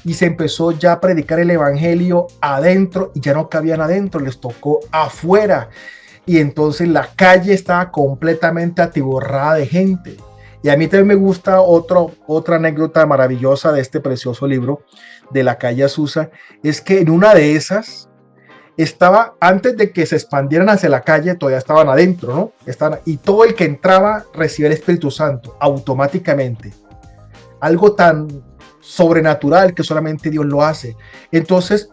y se empezó ya a predicar el evangelio adentro y ya no cabían adentro, les tocó afuera. Y entonces la calle estaba completamente atiborrada de gente. Y a mí también me gusta otra anécdota maravillosa de este precioso libro de la calle Azusa, es que en una de esas estaba, antes de que se expandieran hacia la calle, todavía estaban adentro, ¿no? Y todo el que entraba recibía el Espíritu Santo automáticamente. Algo tan sobrenatural que solamente Dios lo hace. Entonces,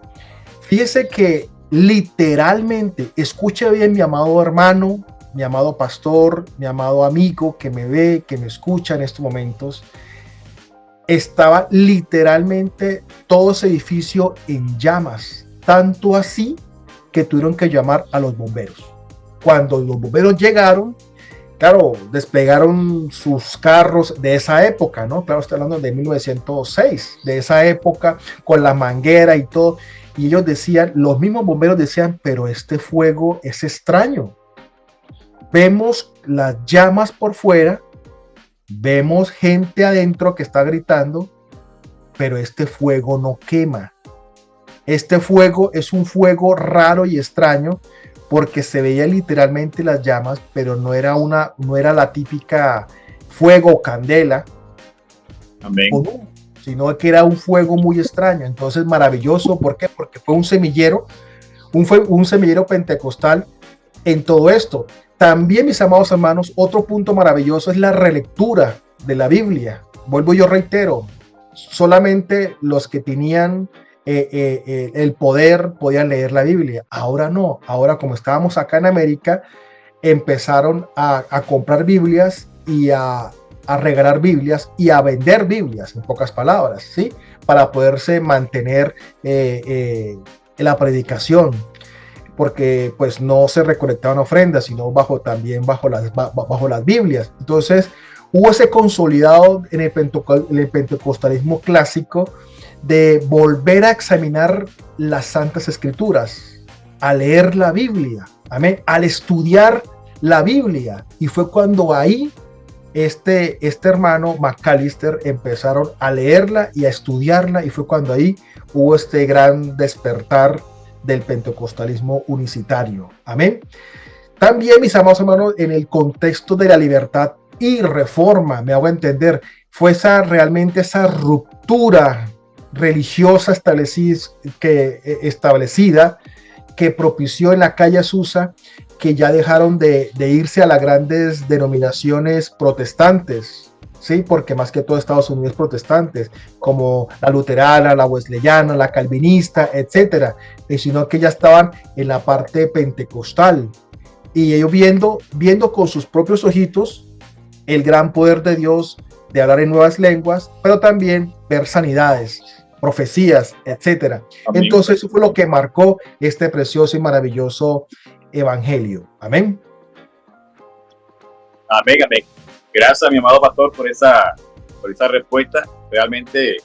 fíjese que literalmente, escuche bien, mi amado hermano, mi amado pastor, mi amado amigo que me ve, que me escucha en estos momentos, estaba literalmente todo ese edificio en llamas, tanto así que tuvieron que llamar a los bomberos. Cuando los bomberos llegaron, claro, desplegaron sus carros de esa época, ¿no? Claro, estoy hablando de 1906, de esa época, con la manguera y todo. Y ellos decían, los mismos bomberos decían, pero este fuego es extraño. Vemos las llamas por fuera, vemos gente adentro que está gritando, pero este fuego no quema. Este fuego es un fuego raro y extraño porque se veía literalmente las llamas, pero no era la típica fuego o candela, Amén. sino que era un fuego muy extraño. Entonces, maravilloso. ¿Por qué? Porque fue un semillero, un semillero pentecostal en todo esto. También, mis amados hermanos, otro punto maravilloso es la relectura de la Biblia. Vuelvo, yo reitero, solamente los que tenían el poder podían leer la Biblia. Ahora no, ahora como estábamos acá en América, empezaron a comprar Biblias y a regalar Biblias y a vender Biblias, en pocas palabras, ¿sí? Para poderse mantener en la predicación, porque pues no se recolectaban ofrendas, sino también bajo las Biblias. Entonces hubo ese consolidado en el pentecostalismo clásico de volver a examinar las Santas Escrituras, a leer la Biblia, amén, al estudiar la Biblia. Y fue cuando ahí este hermano Macalister empezaron a leerla y a estudiarla, y fue cuando ahí hubo este gran despertar del pentecostalismo unicitario, amén. También, mis amados hermanos, en el contexto de la libertad y reforma, me hago entender, fue realmente esa ruptura religiosa establecida que propició en la calle Azusa que ya dejaron de irse a las grandes denominaciones protestantes, ¿sí? Porque más que todo Estados Unidos protestantes, como la luterana, la wesleyana, la calvinista, etcétera, sino que ya estaban en la parte pentecostal, y ellos viendo con sus propios ojitos el gran poder de Dios de hablar en nuevas lenguas, pero también ver sanidades, profecías, etcétera. Amén. Entonces eso fue lo que marcó este precioso y maravilloso evangelio. Amén. Amén, amén. Gracias, mi amado pastor, por esa respuesta. Realmente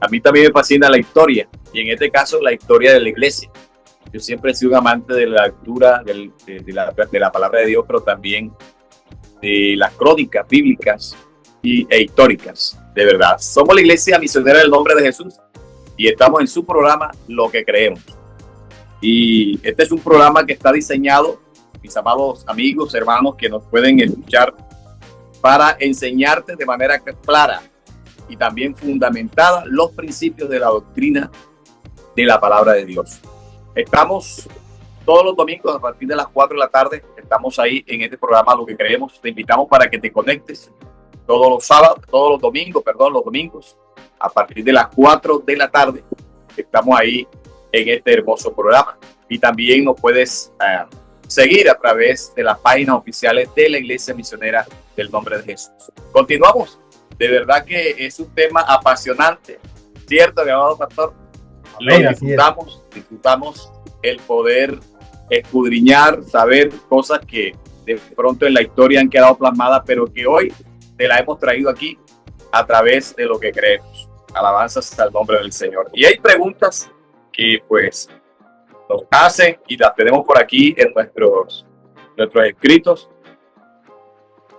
a mí también me fascina la historia, y en este caso la historia de la iglesia. Yo siempre he sido un amante de la lectura de la palabra de Dios, pero también de las crónicas bíblicas e históricas. De verdad, somos la Iglesia Misionera del Nombre de Jesús y estamos en su programa Lo que Creemos. Y este es un programa que está diseñado mis amados amigos, hermanos que nos pueden escuchar, para enseñarte de manera clara y también fundamentada los principios de la doctrina de la palabra de Dios. Estamos todos los domingos a partir de las 4 de la tarde, estamos ahí en este programa Lo que Creemos. Te invitamos para que te conectes los domingos, a partir de las 4 de la tarde. Estamos ahí en este hermoso programa. Y también nos puedes seguir a través de las páginas oficiales de la Iglesia Misionera del Nombre de Jesús. Continuamos. De verdad que es un tema apasionante, ¿cierto, mi amado pastor? Lo disfrutamos el poder escudriñar, saber cosas que de pronto en la historia han quedado plasmadas, pero que hoy te la hemos traído aquí a través de Lo que Creemos. Alabanzas al nombre del Señor. Y hay preguntas que pues nos hacen y las tenemos por aquí en nuestros escritos.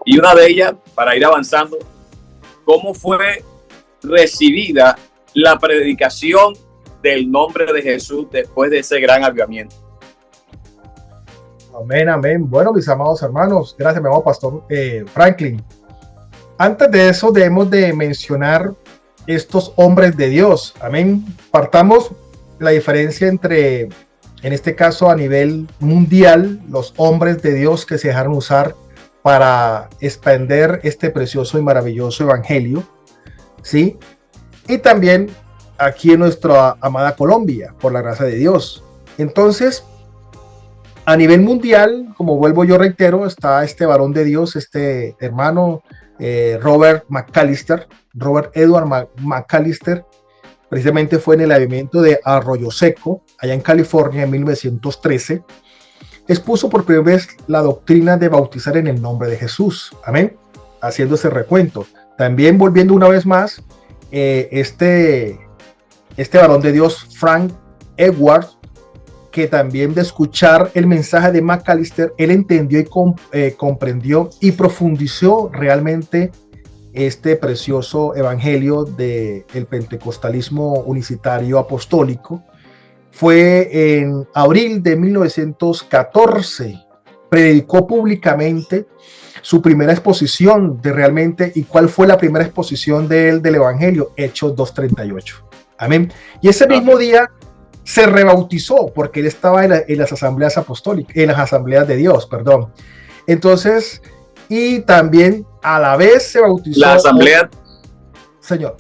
Y una de ellas, para ir avanzando, ¿cómo fue recibida la predicación del nombre de Jesús después de ese gran avivamiento? Amén, amén. Bueno, mis amados hermanos, gracias, mi amado pastor Franklin. Antes de eso, debemos de mencionar estos hombres de Dios. Amén. Partamos la diferencia entre, en este caso a nivel mundial, los hombres de Dios que se dejaron usar para expander este precioso y maravilloso evangelio, ¿sí? Y también aquí en nuestra amada Colombia, por la gracia de Dios. Entonces, a nivel mundial, como vuelvo yo reitero, está este varón de Dios, este hermano Robert Edward McAllister, precisamente fue en el avivamiento de Arroyo Seco, allá en California, en 1913, expuso por primera vez la doctrina de bautizar en el nombre de Jesús, amén, haciendo ese recuento. También volviendo una vez más, este varón de Dios, Frank Edward, que también de escuchar el mensaje de McAllister, él entendió y comprendió y profundizó realmente este precioso evangelio del pentecostalismo unicitario apostólico. Fue en abril de 1914, predicó públicamente su primera exposición de realmente, ¿y cuál fue la primera exposición de él del evangelio? Hechos 2:38. Amén. Y ese mismo día se rebautizó porque él estaba en las asambleas apostólicas, en las asambleas de Dios, perdón. Entonces, y también a la vez se bautizó. La asamblea. Señor.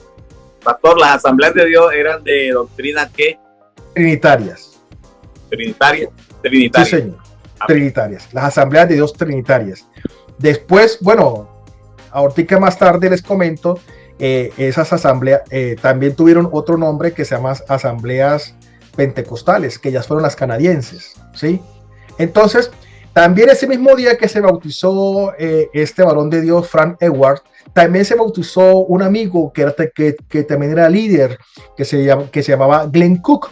Pastor, las asambleas de Dios eran de doctrina ¿qué? Trinitarias. Trinitarias. Sí, señor. Trinitarias. Las asambleas de Dios trinitarias. Después, bueno, ahorita más tarde les comento, esas asambleas también tuvieron otro nombre que se llama asambleas pentecostales, que ya fueron las canadienses, ¿sí? Entonces, también ese mismo día que se bautizó este varón de Dios, Frank Edward, también se bautizó un amigo que también era líder, que se llamaba Glenn Cook.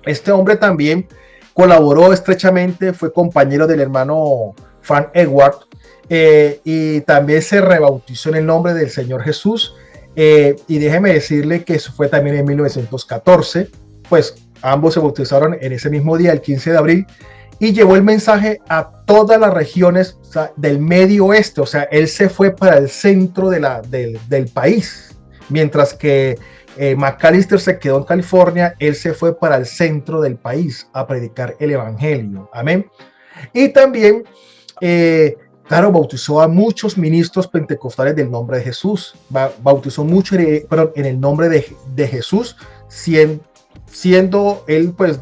Este hombre también colaboró estrechamente, fue compañero del hermano Frank Edward, y también se rebautizó en el nombre del Señor Jesús, y déjeme decirle que eso fue también en 1914, pues ambos se bautizaron en ese mismo día, el 15 de abril, y llevó el mensaje a todas las regiones, o sea, del medio oeste. O sea, él se fue para el centro del país, mientras que McAllister se quedó en California. Él se fue para el centro del país a predicar el evangelio, amén. Y también claro, bautizó a muchos ministros pentecostales del nombre de Jesús, bautizó mucho en el nombre de Jesús, siendo él, pues,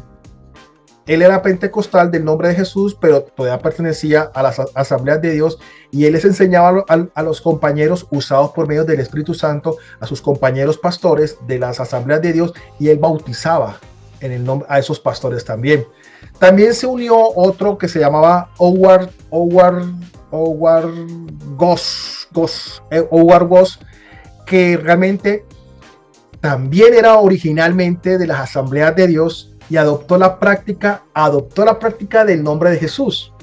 él era pentecostal del nombre de Jesús, pero todavía pertenecía a las asambleas de Dios, y él les enseñaba a los compañeros, usados por medio del Espíritu Santo, a sus compañeros pastores de las asambleas de Dios, y él bautizaba en el nombre a esos pastores también. También se unió otro que se llamaba Howard Goss, que realmente también era originalmente de las asambleas de Dios y adoptó la práctica del nombre de Jesús.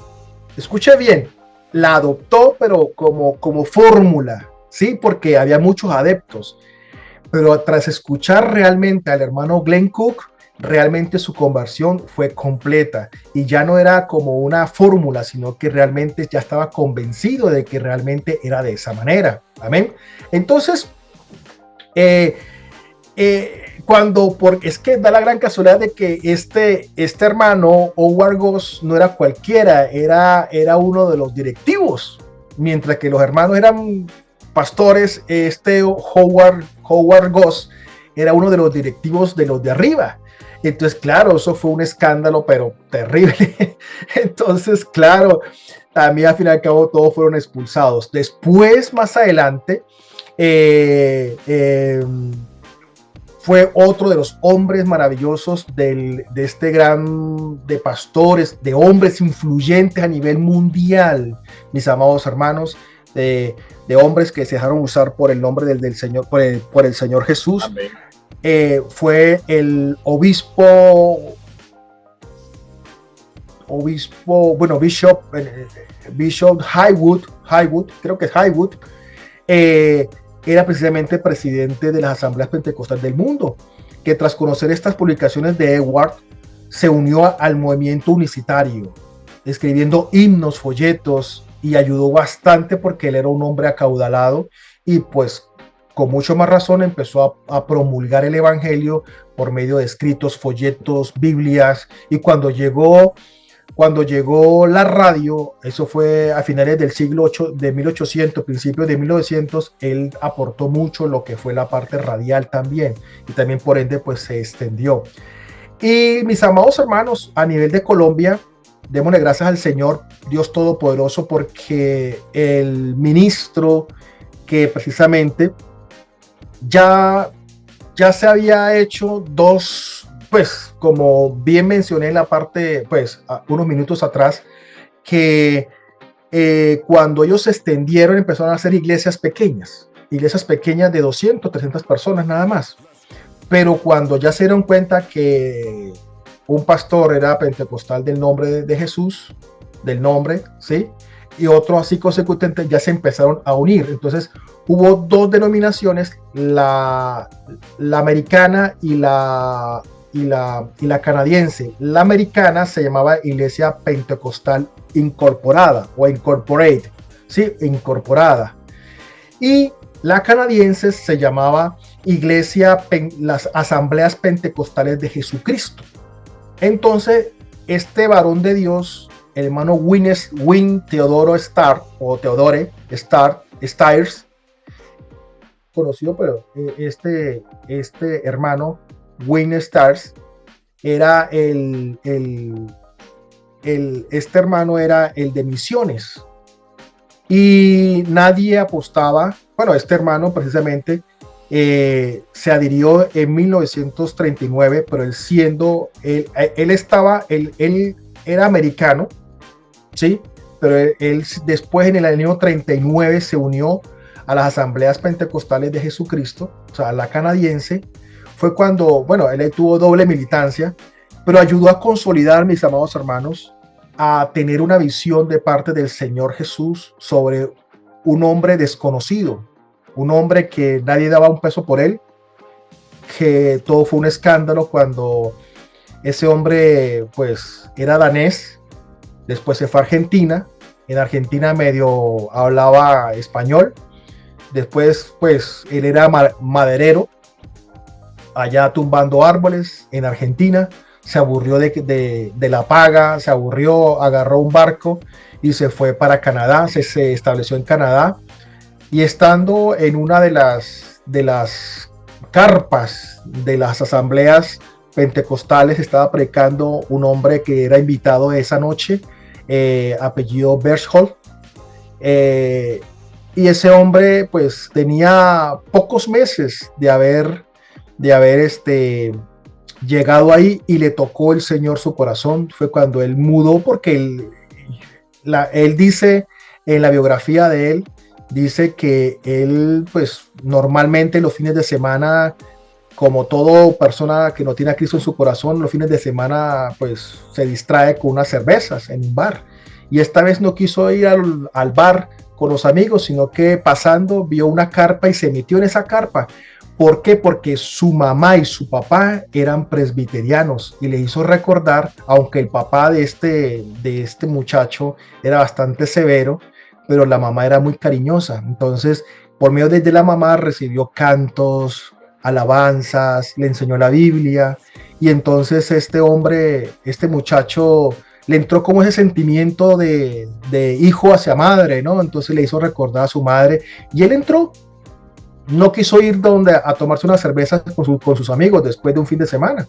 Escuche bien, la adoptó, pero como fórmula, ¿sí? Porque había muchos adeptos. Pero tras escuchar realmente al hermano Glenn Cook, realmente su conversión fue completa y ya no era como una fórmula, sino que realmente ya estaba convencido de que realmente era de esa manera. Amén. Entonces, es que da la gran casualidad de que este hermano Howard Goss no era cualquiera, era uno de los directivos, mientras que los hermanos eran pastores. Howard Goss era uno de los directivos de los de arriba. Entonces, claro, eso fue un escándalo, pero terrible. Entonces, claro, también al fin y al cabo todos fueron expulsados. Después, más adelante, fue otro de los hombres maravillosos de este de pastores, de hombres influyentes a nivel mundial, mis amados hermanos, de hombres que se dejaron usar por el nombre del Señor, por el Señor Jesús. Amén. Fue el Bishop Haywood, creo que es Haywood, era precisamente presidente de las asambleas pentecostales del mundo, que tras conocer estas publicaciones de Edward, se unió al movimiento unicitario, escribiendo himnos, folletos, y ayudó bastante porque él era un hombre acaudalado y pues con mucho más razón empezó a promulgar el evangelio por medio de escritos, folletos, Biblias. Y cuando llegó la radio, eso fue a finales del siglo de 1800, principios de 1900, él aportó mucho lo que fue la parte radial también, y también por ende pues se extendió. Y mis amados hermanos, a nivel de Colombia, démosle gracias al Señor Dios Todopoderoso, porque el ministro que precisamente ya se había hecho dos, pues como bien mencioné en la parte, pues unos minutos atrás, que cuando ellos se extendieron empezaron a hacer iglesias pequeñas de 200, 300 personas nada más. Pero cuando ya se dieron cuenta que un pastor era pentecostal del nombre de Jesús, del nombre, ¿sí? Y otro así consecutivamente, ya se empezaron a unir. Entonces hubo dos denominaciones, la americana y la canadiense. La americana se llamaba Iglesia Pentecostal Incorporada o Incorporate, ¿sí? Incorporada. Y la canadiense se llamaba las Asambleas Pentecostales de Jesucristo. Entonces, este varón de Dios, el hermano Win Theodore Stiers, conocido, pero este hermano Win Stiers era este hermano era el de misiones y nadie apostaba. Bueno, este hermano precisamente se adhirió en 1939, pero él era americano, ¿sí? Pero él después en el año 39 se unió a las Asambleas Pentecostales de Jesucristo, o sea, la canadiense. Fue cuando, bueno, él tuvo doble militancia, pero ayudó a consolidar, mis amados hermanos, a tener una visión de parte del Señor Jesús sobre un hombre desconocido, un hombre que nadie daba un peso por él, que todo fue un escándalo cuando ese hombre pues era danés, después se fue a Argentina, en Argentina medio hablaba español, después pues él era maderero, allá tumbando árboles en Argentina, se aburrió de la paga, se aburrió, agarró un barco y se fue para Canadá, se estableció en Canadá, y estando en una de las carpas de las asambleas pentecostales estaba predicando un hombre que era invitado esa noche, apellido Berchtold, y ese hombre pues tenía pocos meses de haber llegado ahí y le tocó el Señor su corazón. Fue cuando él mudó, porque él dice en la biografía de él, dice que él pues normalmente los fines de semana, como toda persona que no tiene a Cristo en su corazón, los fines de semana pues se distrae con unas cervezas en un bar, y esta vez no quiso ir al bar con los amigos, sino que pasando vio una carpa y se metió en esa carpa. ¿Por qué? Porque su mamá y su papá eran presbiterianos y le hizo recordar, aunque el papá de este muchacho era bastante severo, pero la mamá era muy cariñosa. Entonces, por medio de la mamá recibió cantos, alabanzas, le enseñó la Biblia y entonces este hombre, este muchacho, le entró como ese sentimiento de hijo hacia madre, ¿no? Entonces le hizo recordar a su madre y él entró. No quiso ir a tomarse unas cervezas con sus amigos después de un fin de semana.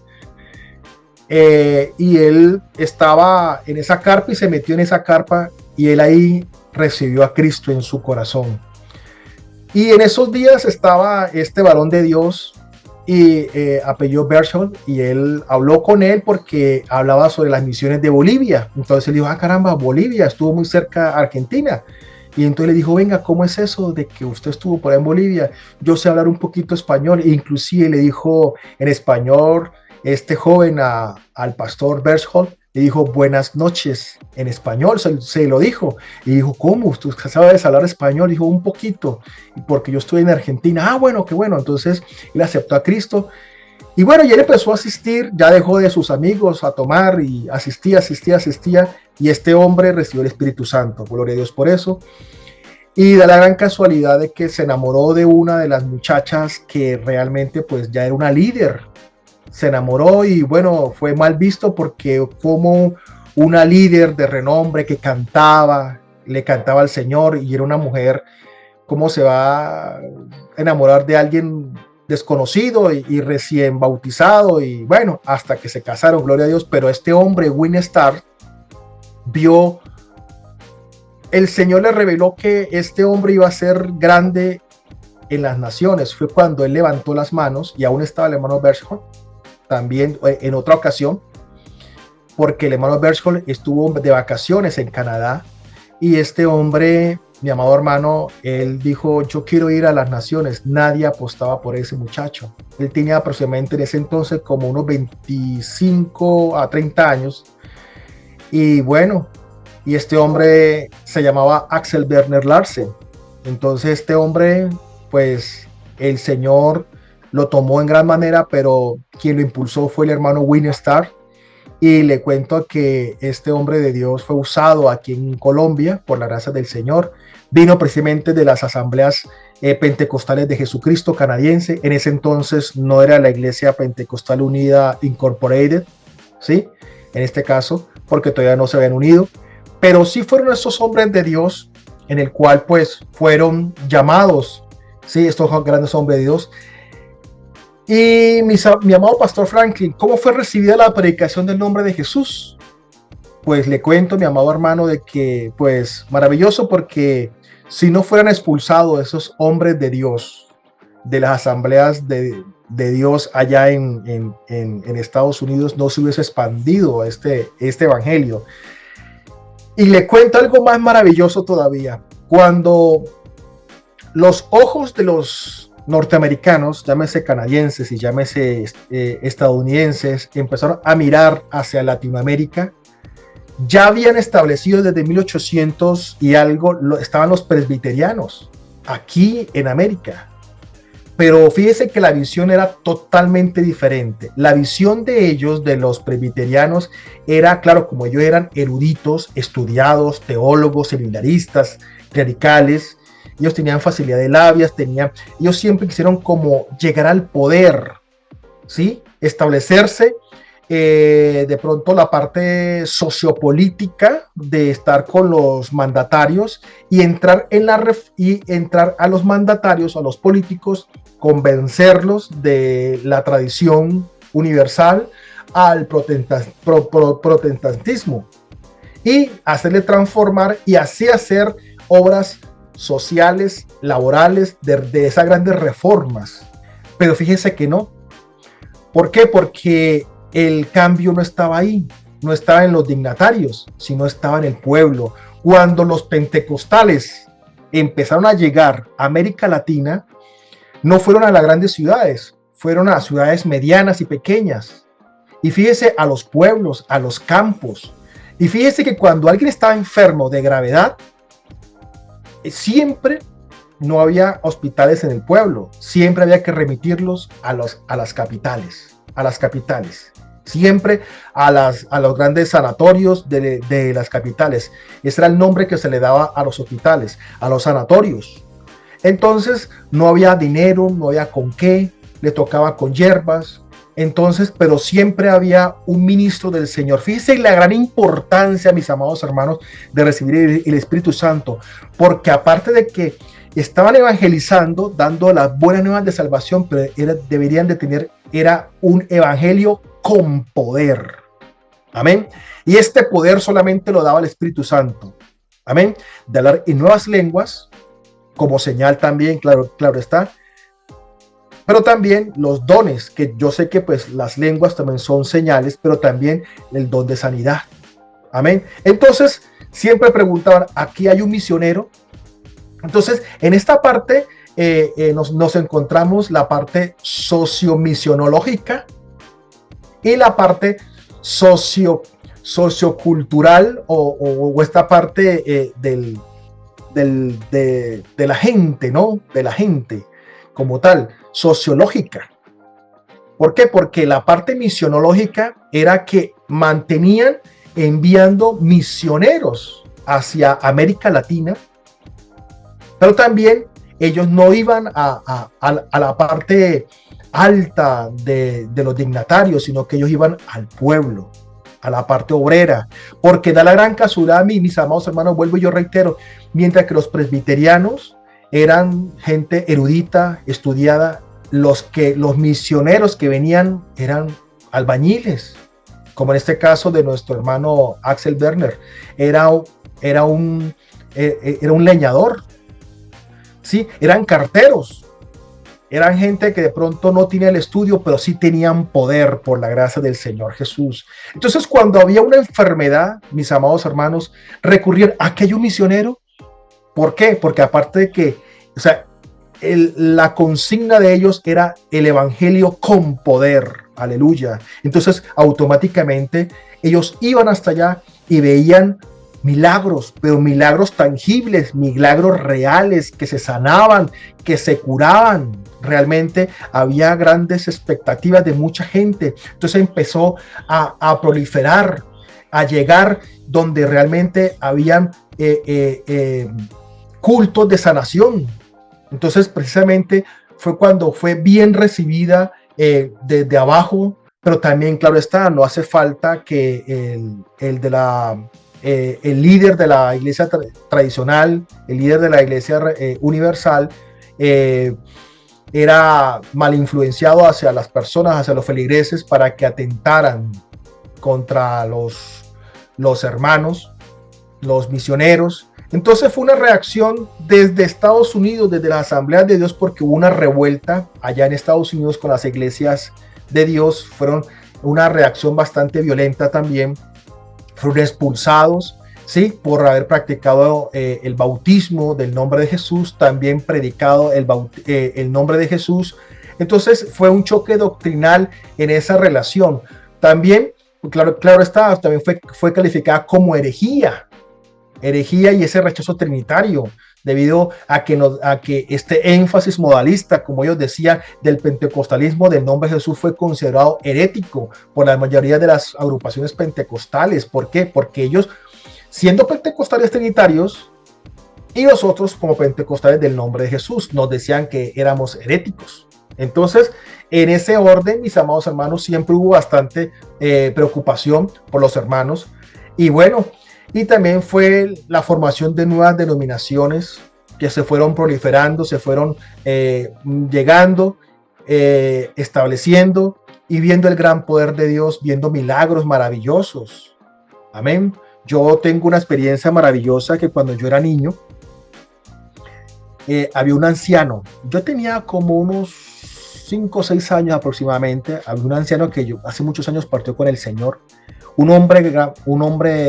Y él estaba en esa carpa y se metió en esa carpa y él ahí recibió a Cristo en su corazón. Y en esos días estaba este varón de Dios y apellido Berchtold, y él habló con él porque hablaba sobre las misiones de Bolivia. Entonces él dijo, caramba, Bolivia estuvo muy cerca a Argentina. Y entonces le dijo, venga, ¿cómo es eso de que usted estuvo por ahí en Bolivia? Yo sé hablar un poquito español. E inclusive le dijo en español este joven al pastor Berchtold, le dijo buenas noches en español, se lo dijo. Y dijo, ¿cómo? ¿Usted sabe hablar español? Dijo, un poquito, porque yo estoy en Argentina. Bueno, qué bueno. Entonces él aceptó a Cristo. Y bueno, y él empezó a asistir, ya dejó de sus amigos a tomar y asistía. Y este hombre recibió el Espíritu Santo. Gloria a Dios por eso. Y da la gran casualidad de que se enamoró de una de las muchachas que realmente pues ya era una líder. Se enamoró y bueno, fue mal visto porque como una líder de renombre que cantaba, le cantaba al Señor y era una mujer, ¿cómo se va a enamorar de alguien desconocido y recién bautizado? Y bueno, hasta que se casaron, gloria a Dios. Pero este hombre, Winnie Starr, vio, el Señor le reveló que este hombre iba a ser grande en las naciones. Fue cuando él levantó las manos y aún estaba el hermano Berchtold, también en otra ocasión, porque el hermano Berchtold estuvo de vacaciones en Canadá y este hombre, mi amado hermano, él dijo, yo quiero ir a las naciones. Nadie apostaba por ese muchacho. Él tenía aproximadamente en ese entonces como unos 25 a 30 años. Y bueno, y este hombre se llamaba Axel Werner Larsen. Entonces este hombre, pues el Señor lo tomó en gran manera, pero quien lo impulsó fue el hermano Winnie Starr. Y le cuento que este hombre de Dios fue usado aquí en Colombia por la gracia del Señor. Vino precisamente de las asambleas pentecostales de Jesucristo canadiense. En ese entonces no era la Iglesia Pentecostal Unida Incorporated, ¿sí? En este caso, porque todavía no se habían unido. Pero sí fueron estos hombres de Dios en el cual pues fueron llamados, ¿sí? Estos grandes hombres de Dios. Y mi amado pastor Franklin, ¿cómo fue recibida la predicación del nombre de Jesús? Pues le cuento, mi amado hermano, de que pues maravilloso, porque si no fueran expulsados esos hombres de Dios de las asambleas de Dios allá en Estados Unidos, no se hubiese expandido este evangelio. Y le cuento algo más maravilloso todavía. Cuando los ojos de los norteamericanos, llámese canadienses y llámese estadounidenses, empezaron a mirar hacia Latinoamérica, ya habían establecido desde 1800 y algo, estaban los presbiterianos aquí en América. Pero fíjese que la visión era totalmente diferente. La visión de ellos, de los presbiterianos, era, claro, como ellos eran eruditos, estudiados, teólogos, seminaristas, clericales, ellos tenían facilidad de labias, ellos siempre quisieron como llegar al poder, ¿sí? Establecerse, de pronto la parte sociopolítica de estar con los mandatarios y entrar a los mandatarios, a los políticos, convencerlos de la tradición universal al protestantismo y hacerle transformar y así hacer obras sociales, laborales, de esas grandes reformas. Pero fíjense que no. ¿Por qué? Porque el cambio no estaba ahí, no estaba en los dignatarios, sino estaba en el pueblo. Cuando los pentecostales empezaron a llegar a América Latina, no fueron a las grandes ciudades, fueron a ciudades medianas y pequeñas. Y fíjese, a los pueblos, a los campos. Y fíjese que cuando alguien estaba enfermo de gravedad, siempre no había hospitales en el pueblo, siempre había que remitirlos a las capitales, siempre a los grandes sanatorios de las capitales. Ese era el nombre que se le daba a los hospitales, a los sanatorios. Entonces no había dinero, no había con qué, le tocaba con hierbas. Entonces, pero siempre había un ministro del Señor. Fíjense la gran importancia, mis amados hermanos, de recibir el Espíritu Santo, porque aparte de que estaban evangelizando, dando las buenas nuevas de salvación, pero deberían de tener, era un evangelio con poder. Amén. Y este poder solamente lo daba el Espíritu Santo. Amén. De hablar en nuevas lenguas, como señal también, claro está. Pero también los dones, que yo sé que pues las lenguas también son señales, pero también el don de sanidad. Amén. Entonces, siempre preguntaban, ¿aquí hay un misionero? Entonces, en esta parte nos encontramos la parte sociomisionológica y la parte sociocultural o esta parte de la gente, ¿no? De la gente como tal, sociológica. ¿Por qué? Porque la parte misionológica era que mantenían enviando misioneros hacia América Latina, pero también ellos no iban a la parte alta de los dignatarios, sino que ellos iban al pueblo, a la parte obrera, porque da la gran casualidad, mis amados hermanos, vuelvo y yo reitero, mientras que los presbiterianos eran gente erudita, estudiada, los misioneros que venían eran albañiles, como en este caso de nuestro hermano Axel Werner, era un leñador, ¿sí? Eran carteros, eran gente que de pronto no tenía el estudio, pero sí tenían poder por la gracia del Señor Jesús. Entonces, cuando había una enfermedad, mis amados hermanos, recurrían a aquello misionero. ¿Por qué? Porque aparte de que, o sea, la consigna de ellos era el evangelio con poder. Aleluya. Entonces, automáticamente, ellos iban hasta allá y veían milagros, pero milagros tangibles, milagros reales, que se sanaban, que se curaban. Realmente había grandes expectativas de mucha gente. Entonces empezó a proliferar, a llegar donde realmente habían cultos de sanación. Entonces precisamente fue cuando fue bien recibida desde abajo, pero también, claro está, no hace falta que el líder de la iglesia tradicional, el líder de la iglesia universal, era mal influenciado hacia las personas, hacia los feligreses, para que atentaran contra los hermanos, los misioneros. Entonces fue una reacción desde Estados Unidos, desde la Asamblea de Dios, porque hubo una revuelta allá en Estados Unidos con las iglesias de Dios. Fueron una reacción bastante violenta también. Fueron expulsados, ¿sí? Por haber practicado el bautismo del nombre de Jesús, también predicado el nombre de Jesús. Entonces fue un choque doctrinal en esa relación. También, claro está, también fue calificada como herejía y ese rechazo trinitario, debido a que este énfasis modalista, como ellos decían, del pentecostalismo del nombre de Jesús fue considerado herético por la mayoría de las agrupaciones pentecostales. ¿Por qué? Porque ellos, siendo pentecostales trinitarios, y nosotros como pentecostales del nombre de Jesús, nos decían que éramos heréticos. Entonces, en ese orden, mis amados hermanos, siempre hubo bastante preocupación por los hermanos. Y bueno, y también fue la formación de nuevas denominaciones que se fueron proliferando, se fueron llegando, estableciendo y viendo el gran poder de Dios, viendo milagros maravillosos. Amén. Yo tengo una experiencia maravillosa que cuando yo era niño, había un anciano. Yo tenía como unos 5 o 6 años aproximadamente. Había un anciano que hace muchos años partió con el Señor. Un hombre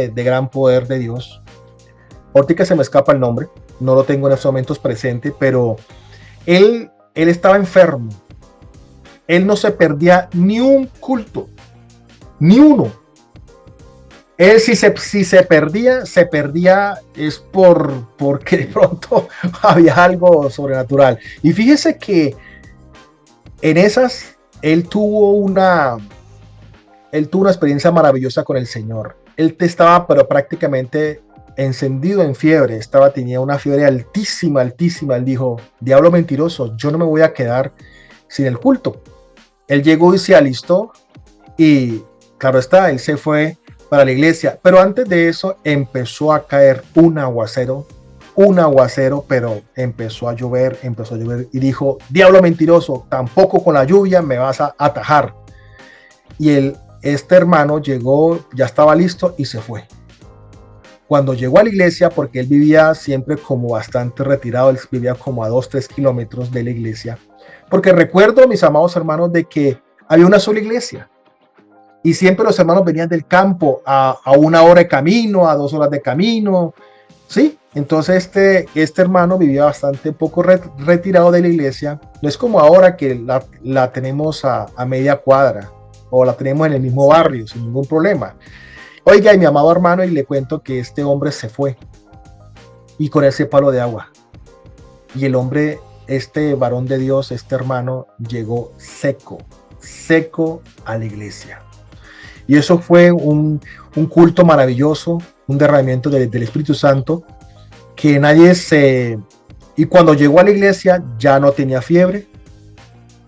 de gran poder de Dios. Ahorita que se me escapa el nombre, no lo tengo en estos momentos presente, pero él estaba enfermo. Él no se perdía ni un culto, ni uno. Él si se perdía es porque de pronto había algo sobrenatural. Y fíjese que en esas él tuvo una experiencia maravillosa con el Señor. Él estaba pero prácticamente encendido en fiebre, tenía una fiebre altísima, altísima. Él dijo, diablo mentiroso, yo no me voy a quedar sin el culto. Él llegó y se alistó y claro está, él se fue para la iglesia, pero antes de eso empezó a caer un aguacero, pero empezó a llover y dijo, diablo mentiroso, tampoco con la lluvia me vas a atajar. Y este hermano llegó, ya estaba listo y se fue. Cuando llegó a la iglesia, porque él vivía siempre como bastante retirado, él vivía como a 2-3 kilómetros de la iglesia, porque recuerdo, mis amados hermanos, de que había una sola iglesia y siempre los hermanos venían del campo a 1 hora de camino, a 2 horas de camino, ¿sí? Entonces este hermano vivía bastante poco retirado de la iglesia. No es como ahora que la tenemos a media cuadra o la tenemos en el mismo barrio sin ningún problema. Oiga, y mi amado hermano, y le cuento que este hombre se fue y con ese palo de agua. Y el hombre, este varón de Dios, este hermano, llegó seco a la iglesia. Y eso fue un culto maravilloso, un derramamiento del Espíritu Santo, que y cuando llegó a la iglesia ya no tenía fiebre,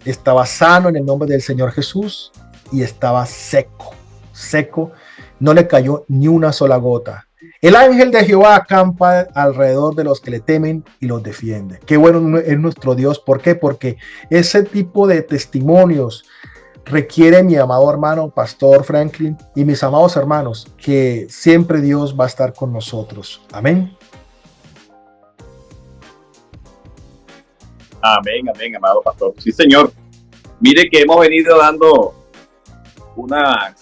estaba sano en el nombre del Señor Jesús y estaba seco, no le cayó ni una sola gota. El ángel de Jehová acampa alrededor de los que le temen y los defiende. Qué bueno es nuestro Dios. ¿Por qué? Porque ese tipo de testimonios requiere, mi amado hermano, Pastor Franklin, y mis amados hermanos, que siempre Dios va a estar con nosotros. Amén. Amén, amén, amado pastor. Sí, señor. Mire que hemos venido dando unas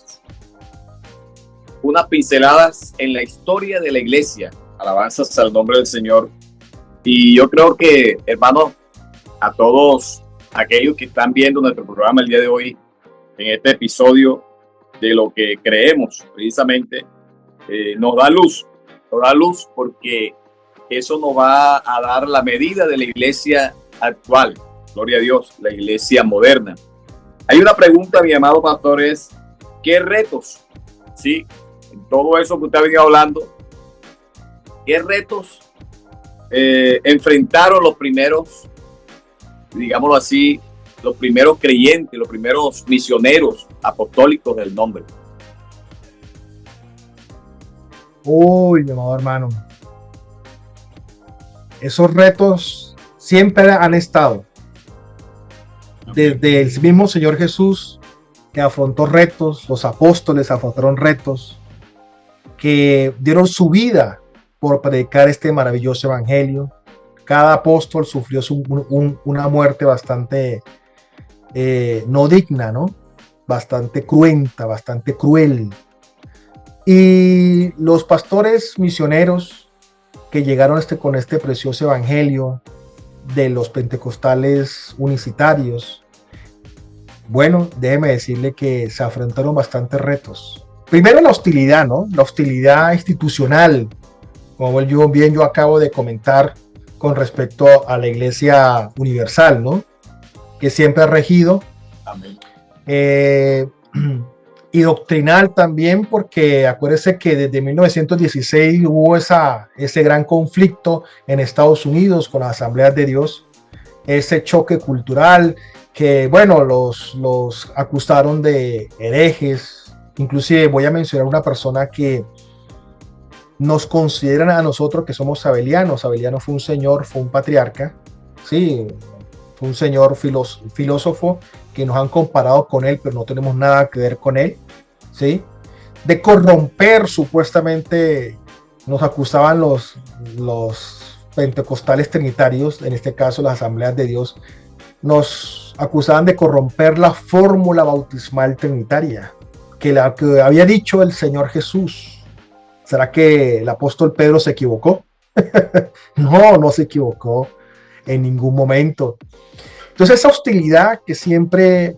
pinceladas en la historia de la iglesia. Alabanzas al nombre del Señor. Y yo creo que, hermanos, a todos aquellos que están viendo nuestro programa el día de hoy, en este episodio de lo que creemos, precisamente, nos da luz porque eso nos va a dar la medida de la iglesia actual. Gloria a Dios, la iglesia moderna. Hay una pregunta, mi amado pastor, es ¿qué retos? Sí, en todo eso que usted ha venido hablando, ¿qué retos enfrentaron los primeros, digámoslo así, los primeros creyentes, los primeros misioneros apostólicos del nombre? Uy, mi amado hermano, esos retos siempre han estado. Desde el mismo Señor Jesús, que afrontó retos, los apóstoles afrontaron retos, que dieron su vida por predicar este maravilloso evangelio. Cada apóstol sufrió una muerte bastante no digna, ¿no? Bastante cruenta, bastante cruel. Y los pastores misioneros que llegaron con este precioso evangelio de los pentecostales unicitarios, bueno, déjeme decirle que se afrontaron bastantes retos. Primero la hostilidad, ¿no? La hostilidad institucional, como yo acabo de comentar con respecto a la Iglesia Universal, ¿no? Que siempre ha regido. Amén. Y doctrinal también, porque acuérdese que desde 1916 hubo ese gran conflicto en Estados Unidos con las Asambleas de Dios, ese choque cultural que, bueno, los acusaron de herejes. Inclusive voy a mencionar una persona que nos consideran a nosotros que somos sabelianos. Sabeliano fue un patriarca, sí, fue un señor filósofo que nos han comparado con él, pero no tenemos nada que ver con él, ¿sí? De corromper, supuestamente nos acusaban los pentecostales trinitarios, en este caso las Asambleas de Dios, nos acusaban de corromper la fórmula bautismal trinitaria, que había dicho el Señor Jesús. ¿Será que el apóstol Pedro se equivocó? No se equivocó en ningún momento. Entonces esa hostilidad que siempre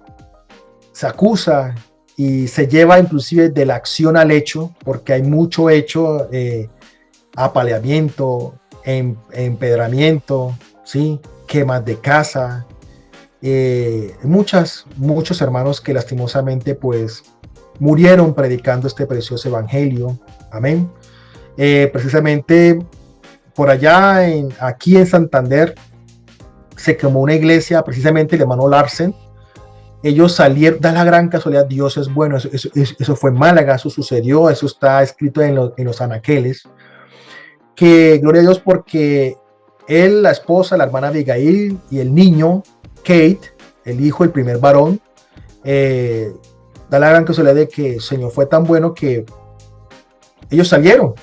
se acusa y se lleva inclusive de la acción al hecho, porque hay mucho hecho, apaleamiento, empedramiento, ¿sí? Quemas de casa, muchos hermanos que lastimosamente pues murieron predicando este precioso evangelio, amén. Precisamente por allá, aquí en Santander, se quemó una iglesia, precisamente el hermano Larsen. Ellos salieron, da la gran casualidad, Dios es bueno, eso fue en Málaga, eso sucedió, eso está escrito en los anaqueles, que gloria a Dios porque él, la esposa, la hermana Abigail y el niño, Kate, el hijo, el primer varón, da la gran casualidad de que el Señor fue tan bueno que ellos salieron.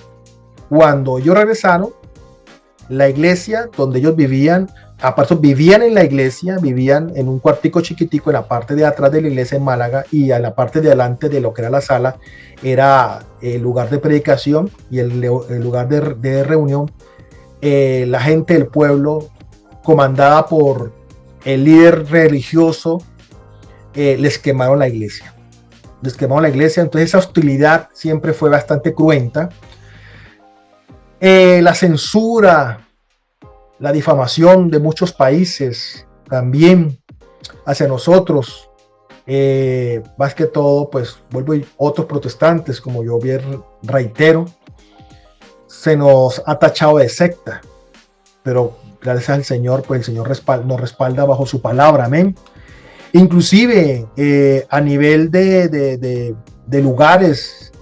Cuando ellos regresaron, la iglesia donde ellos vivían, aparte vivían en la iglesia, vivían en un cuartico chiquitico en la parte de atrás de la iglesia en Málaga, y en la parte de adelante de lo que era la sala era el lugar de predicación y el lugar de reunión. La gente del pueblo, comandada por el líder religioso, les quemaron la iglesia. Entonces esa hostilidad siempre fue bastante cruenta. La censura, la difamación de muchos países también hacia nosotros, más que todo, pues vuelvo a otros protestantes, como yo bien reitero, se nos ha tachado de secta, pero gracias al Señor, pues el Señor nos respalda bajo su palabra, amén. Inclusive a nivel de lugares,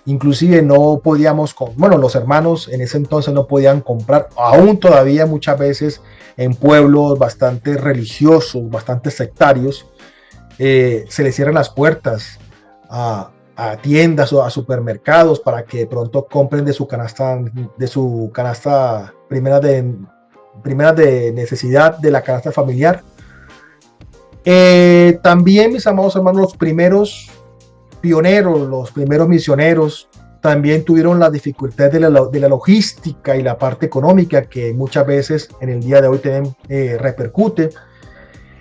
inclusive no podíamos, los hermanos en ese entonces no podían comprar, aún todavía muchas veces en pueblos bastante religiosos, bastante sectarios, se les cierran las puertas a tiendas o a supermercados para que de pronto compren de su canasta primera de necesidad, de la canasta familiar. También, mis amados hermanos, los primeros pioneros, los primeros misioneros también tuvieron las dificultades de la logística y la parte económica, que muchas veces en el día de hoy repercute.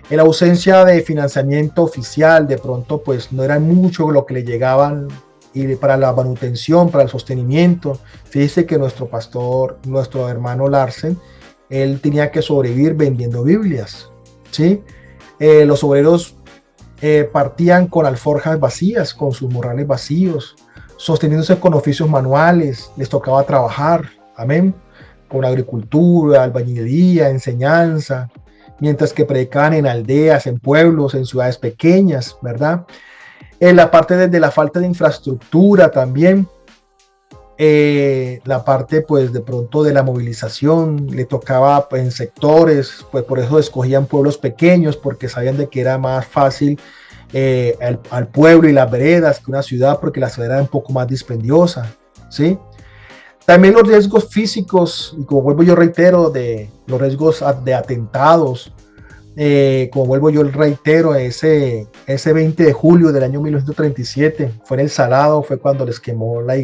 En la ausencia de financiamiento oficial, de pronto pues no era mucho lo que le llegaban, y para la manutención, para el sostenimiento. Fíjese que nuestro pastor, nuestro hermano Larsen, él tenía que sobrevivir vendiendo Biblias, ¿sí? Los obreros partían con alforjas vacías, con sus morrales vacíos, sosteniéndose con oficios manuales, les tocaba trabajar, amén, con agricultura, albañilería, enseñanza, mientras que predicaban en aldeas, en pueblos, en ciudades pequeñas, ¿verdad? En la parte de la falta de infraestructura también, la parte pues de pronto de la movilización, le tocaba pues, en sectores, pues por eso escogían pueblos pequeños, porque sabían de que era más fácil al pueblo y las veredas que una ciudad, porque la ciudad era un poco más dispendiosa, ¿sí? También los riesgos físicos, y como vuelvo yo reitero, de los riesgos de atentados, como vuelvo yo reitero, ese 20 de julio del año 1937, fue en El Salado, fue cuando les quemó la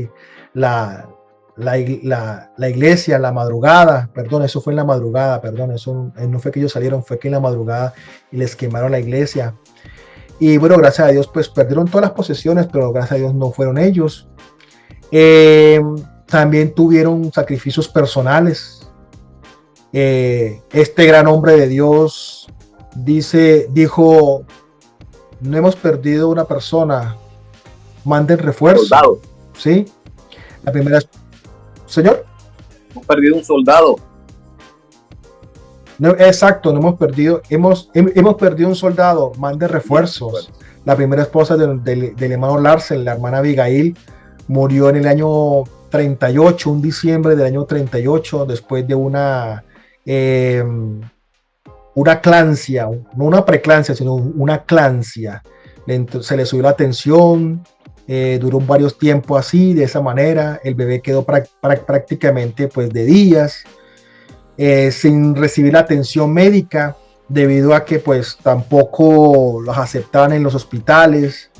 iglesia, la madrugada, perdón, eso fue en la madrugada, perdón, eso no fue que ellos salieron, fue que en la madrugada y les quemaron la iglesia. Y bueno, gracias a Dios, pues perdieron todas las posesiones, pero gracias a Dios no fueron ellos. También tuvieron sacrificios personales. Este gran hombre de Dios dijo, no hemos perdido una persona, manden refuerzo. Soldado. ¿Sí? La primera es, señor. Hemos perdido un soldado. No, exacto, no hemos perdido, hemos perdido un soldado, mande refuerzos. La primera esposa del hermano Larsen, la hermana Abigail, murió en el año 38, un diciembre del año 38, después de una clancia, no una preclancia, sino una clancia. Se le subió la tensión, duró varios tiempos así, de esa manera. El bebé quedó prácticamente pues de días, sin recibir la atención médica, debido a que pues tampoco los aceptaban en los hospitales,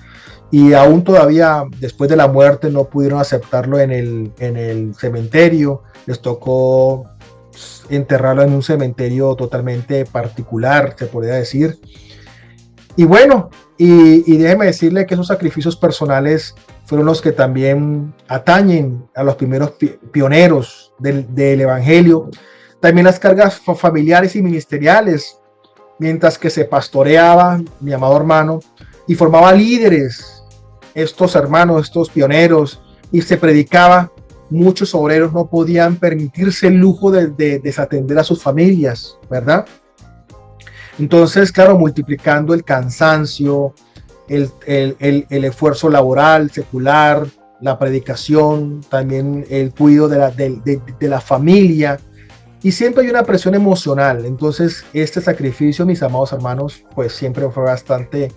y aún todavía después de la muerte no pudieron aceptarlo en el cementerio. Les tocó enterrarlo en un cementerio totalmente particular, se podría decir. Y bueno, y déjeme decirle que esos sacrificios personales fueron los que también atañen a los primeros pioneros del Evangelio. También las cargas familiares y ministeriales, mientras que se pastoreaba, mi amado hermano, y formaba líderes, estos hermanos, estos pioneros, y se predicaba, muchos obreros no podían permitirse el lujo de desatender a sus familias, ¿verdad? Entonces, claro, multiplicando el cansancio, el esfuerzo laboral, secular, la predicación, también el cuidado de la familia, y siempre hay una presión emocional. Entonces, este sacrificio, mis amados hermanos, pues siempre fue bastante,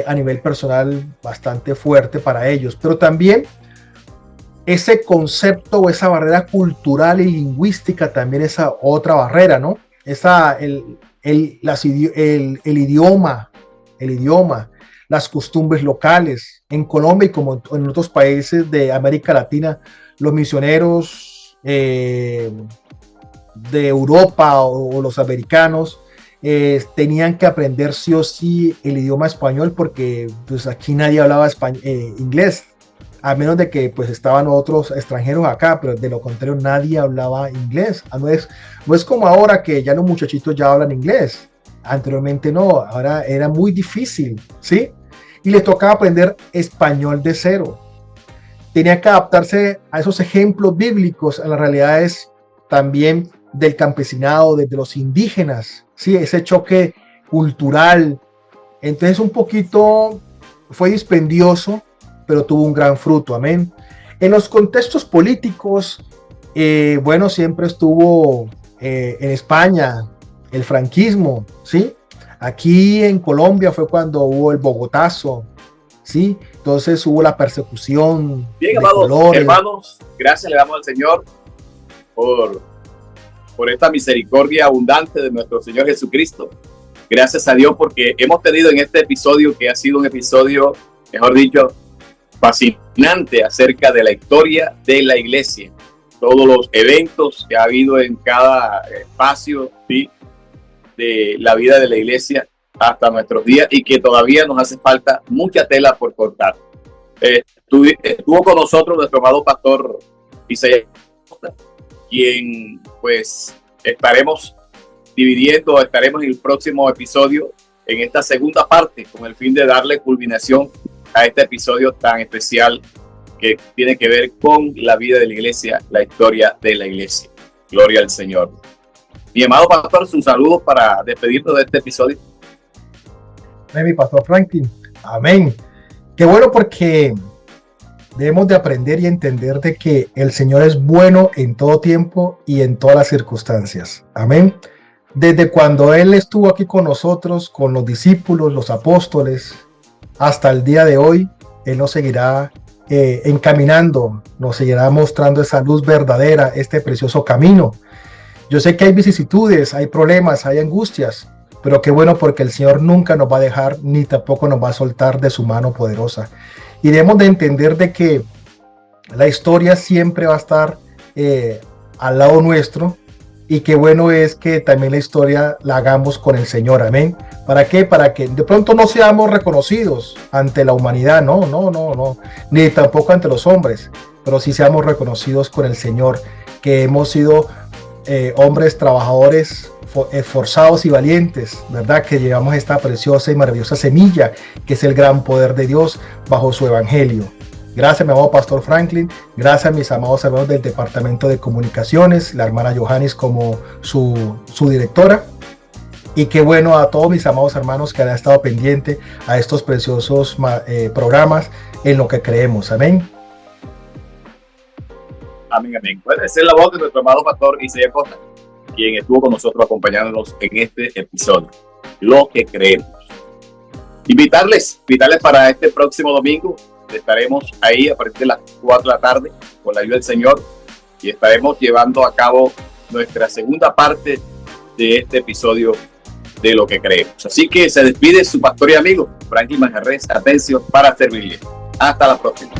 a nivel personal, bastante fuerte para ellos, pero también ese concepto o esa barrera cultural y lingüística, también esa otra barrera, ¿no? El idioma, las costumbres locales. En Colombia y como en otros países de América Latina, los misioneros de Europa o los americanos tenían que aprender sí o sí el idioma español, porque pues aquí nadie hablaba inglés, a menos de que pues estaban otros extranjeros acá, pero de lo contrario nadie hablaba inglés. No es como ahora que ya los muchachitos ya hablan inglés. Anteriormente no, ahora era muy difícil, ¿sí? Y les tocaba aprender español de cero. Tenía que adaptarse a esos ejemplos bíblicos, a las realidades también del campesinado, de los indígenas, ¿sí? Ese choque cultural. Entonces un poquito fue dispendioso, pero tuvo un gran fruto, amén. En los contextos políticos, bueno, siempre estuvo en España el franquismo, ¿sí? Aquí en Colombia fue cuando hubo el Bogotazo, ¿sí? Entonces hubo la persecución. Bien, amados hermanos, gracias le damos al Señor por esta misericordia abundante de nuestro Señor Jesucristo. Gracias a Dios porque hemos tenido en este episodio, que ha sido un episodio, mejor dicho, fascinante, acerca de la historia de la iglesia, todos los eventos que ha habido en cada espacio, ¿sí?, de la vida de la iglesia hasta nuestros días, y que todavía nos hace falta mucha tela por cortar. Estuvo con nosotros nuestro amado pastor Isaías, quien pues estaremos en el próximo episodio, en esta segunda parte, con el fin de darle culminación a este episodio tan especial que tiene que ver con la vida de la iglesia, la historia de la iglesia. Gloria al Señor. Mi amado pastor, sus saludos para despedirnos de este episodio. Mi pastor Franklin, amén. Qué bueno, porque debemos de aprender y entender de que el Señor es bueno en todo tiempo y en todas las circunstancias, amén. Desde cuando Él estuvo aquí con nosotros, con los discípulos, los apóstoles, hasta el día de hoy, Él nos seguirá encaminando, nos seguirá mostrando esa luz verdadera, este precioso camino. Yo sé que hay vicisitudes, hay problemas, hay angustias, pero qué bueno, porque el Señor nunca nos va a dejar, ni tampoco nos va a soltar de su mano poderosa. Y debemos de entender de que la historia siempre va a estar al lado nuestro, y qué bueno es que también la historia la hagamos con el Señor, amén. ¿Para qué? Para que de pronto no seamos reconocidos ante la humanidad, no, ni tampoco ante los hombres, pero sí seamos reconocidos con el Señor, que hemos sido hombres trabajadores, esforzados y valientes, ¿verdad? Que llevamos esta preciosa y maravillosa semilla, que es el gran poder de Dios bajo su evangelio. Gracias, mi amado pastor Franklin. Gracias a mis amados hermanos del departamento de comunicaciones, la hermana Johannes como su directora. Y qué bueno a todos mis amados hermanos que han estado pendientes a estos preciosos programas en lo que creemos. Amén. Amén, amén. Puede ser la voz de nuestro amado pastor Isaías Costa, quien estuvo con nosotros acompañándonos en este episodio, Lo que creemos. Invitarles para este próximo domingo. Estaremos ahí a partir de las 4 de la tarde con la ayuda del Señor, y estaremos llevando a cabo nuestra segunda parte de este episodio de Lo que creemos. Así que se despide su pastor y amigo Franklin Manjarres Atencio para servirle. Hasta la próxima.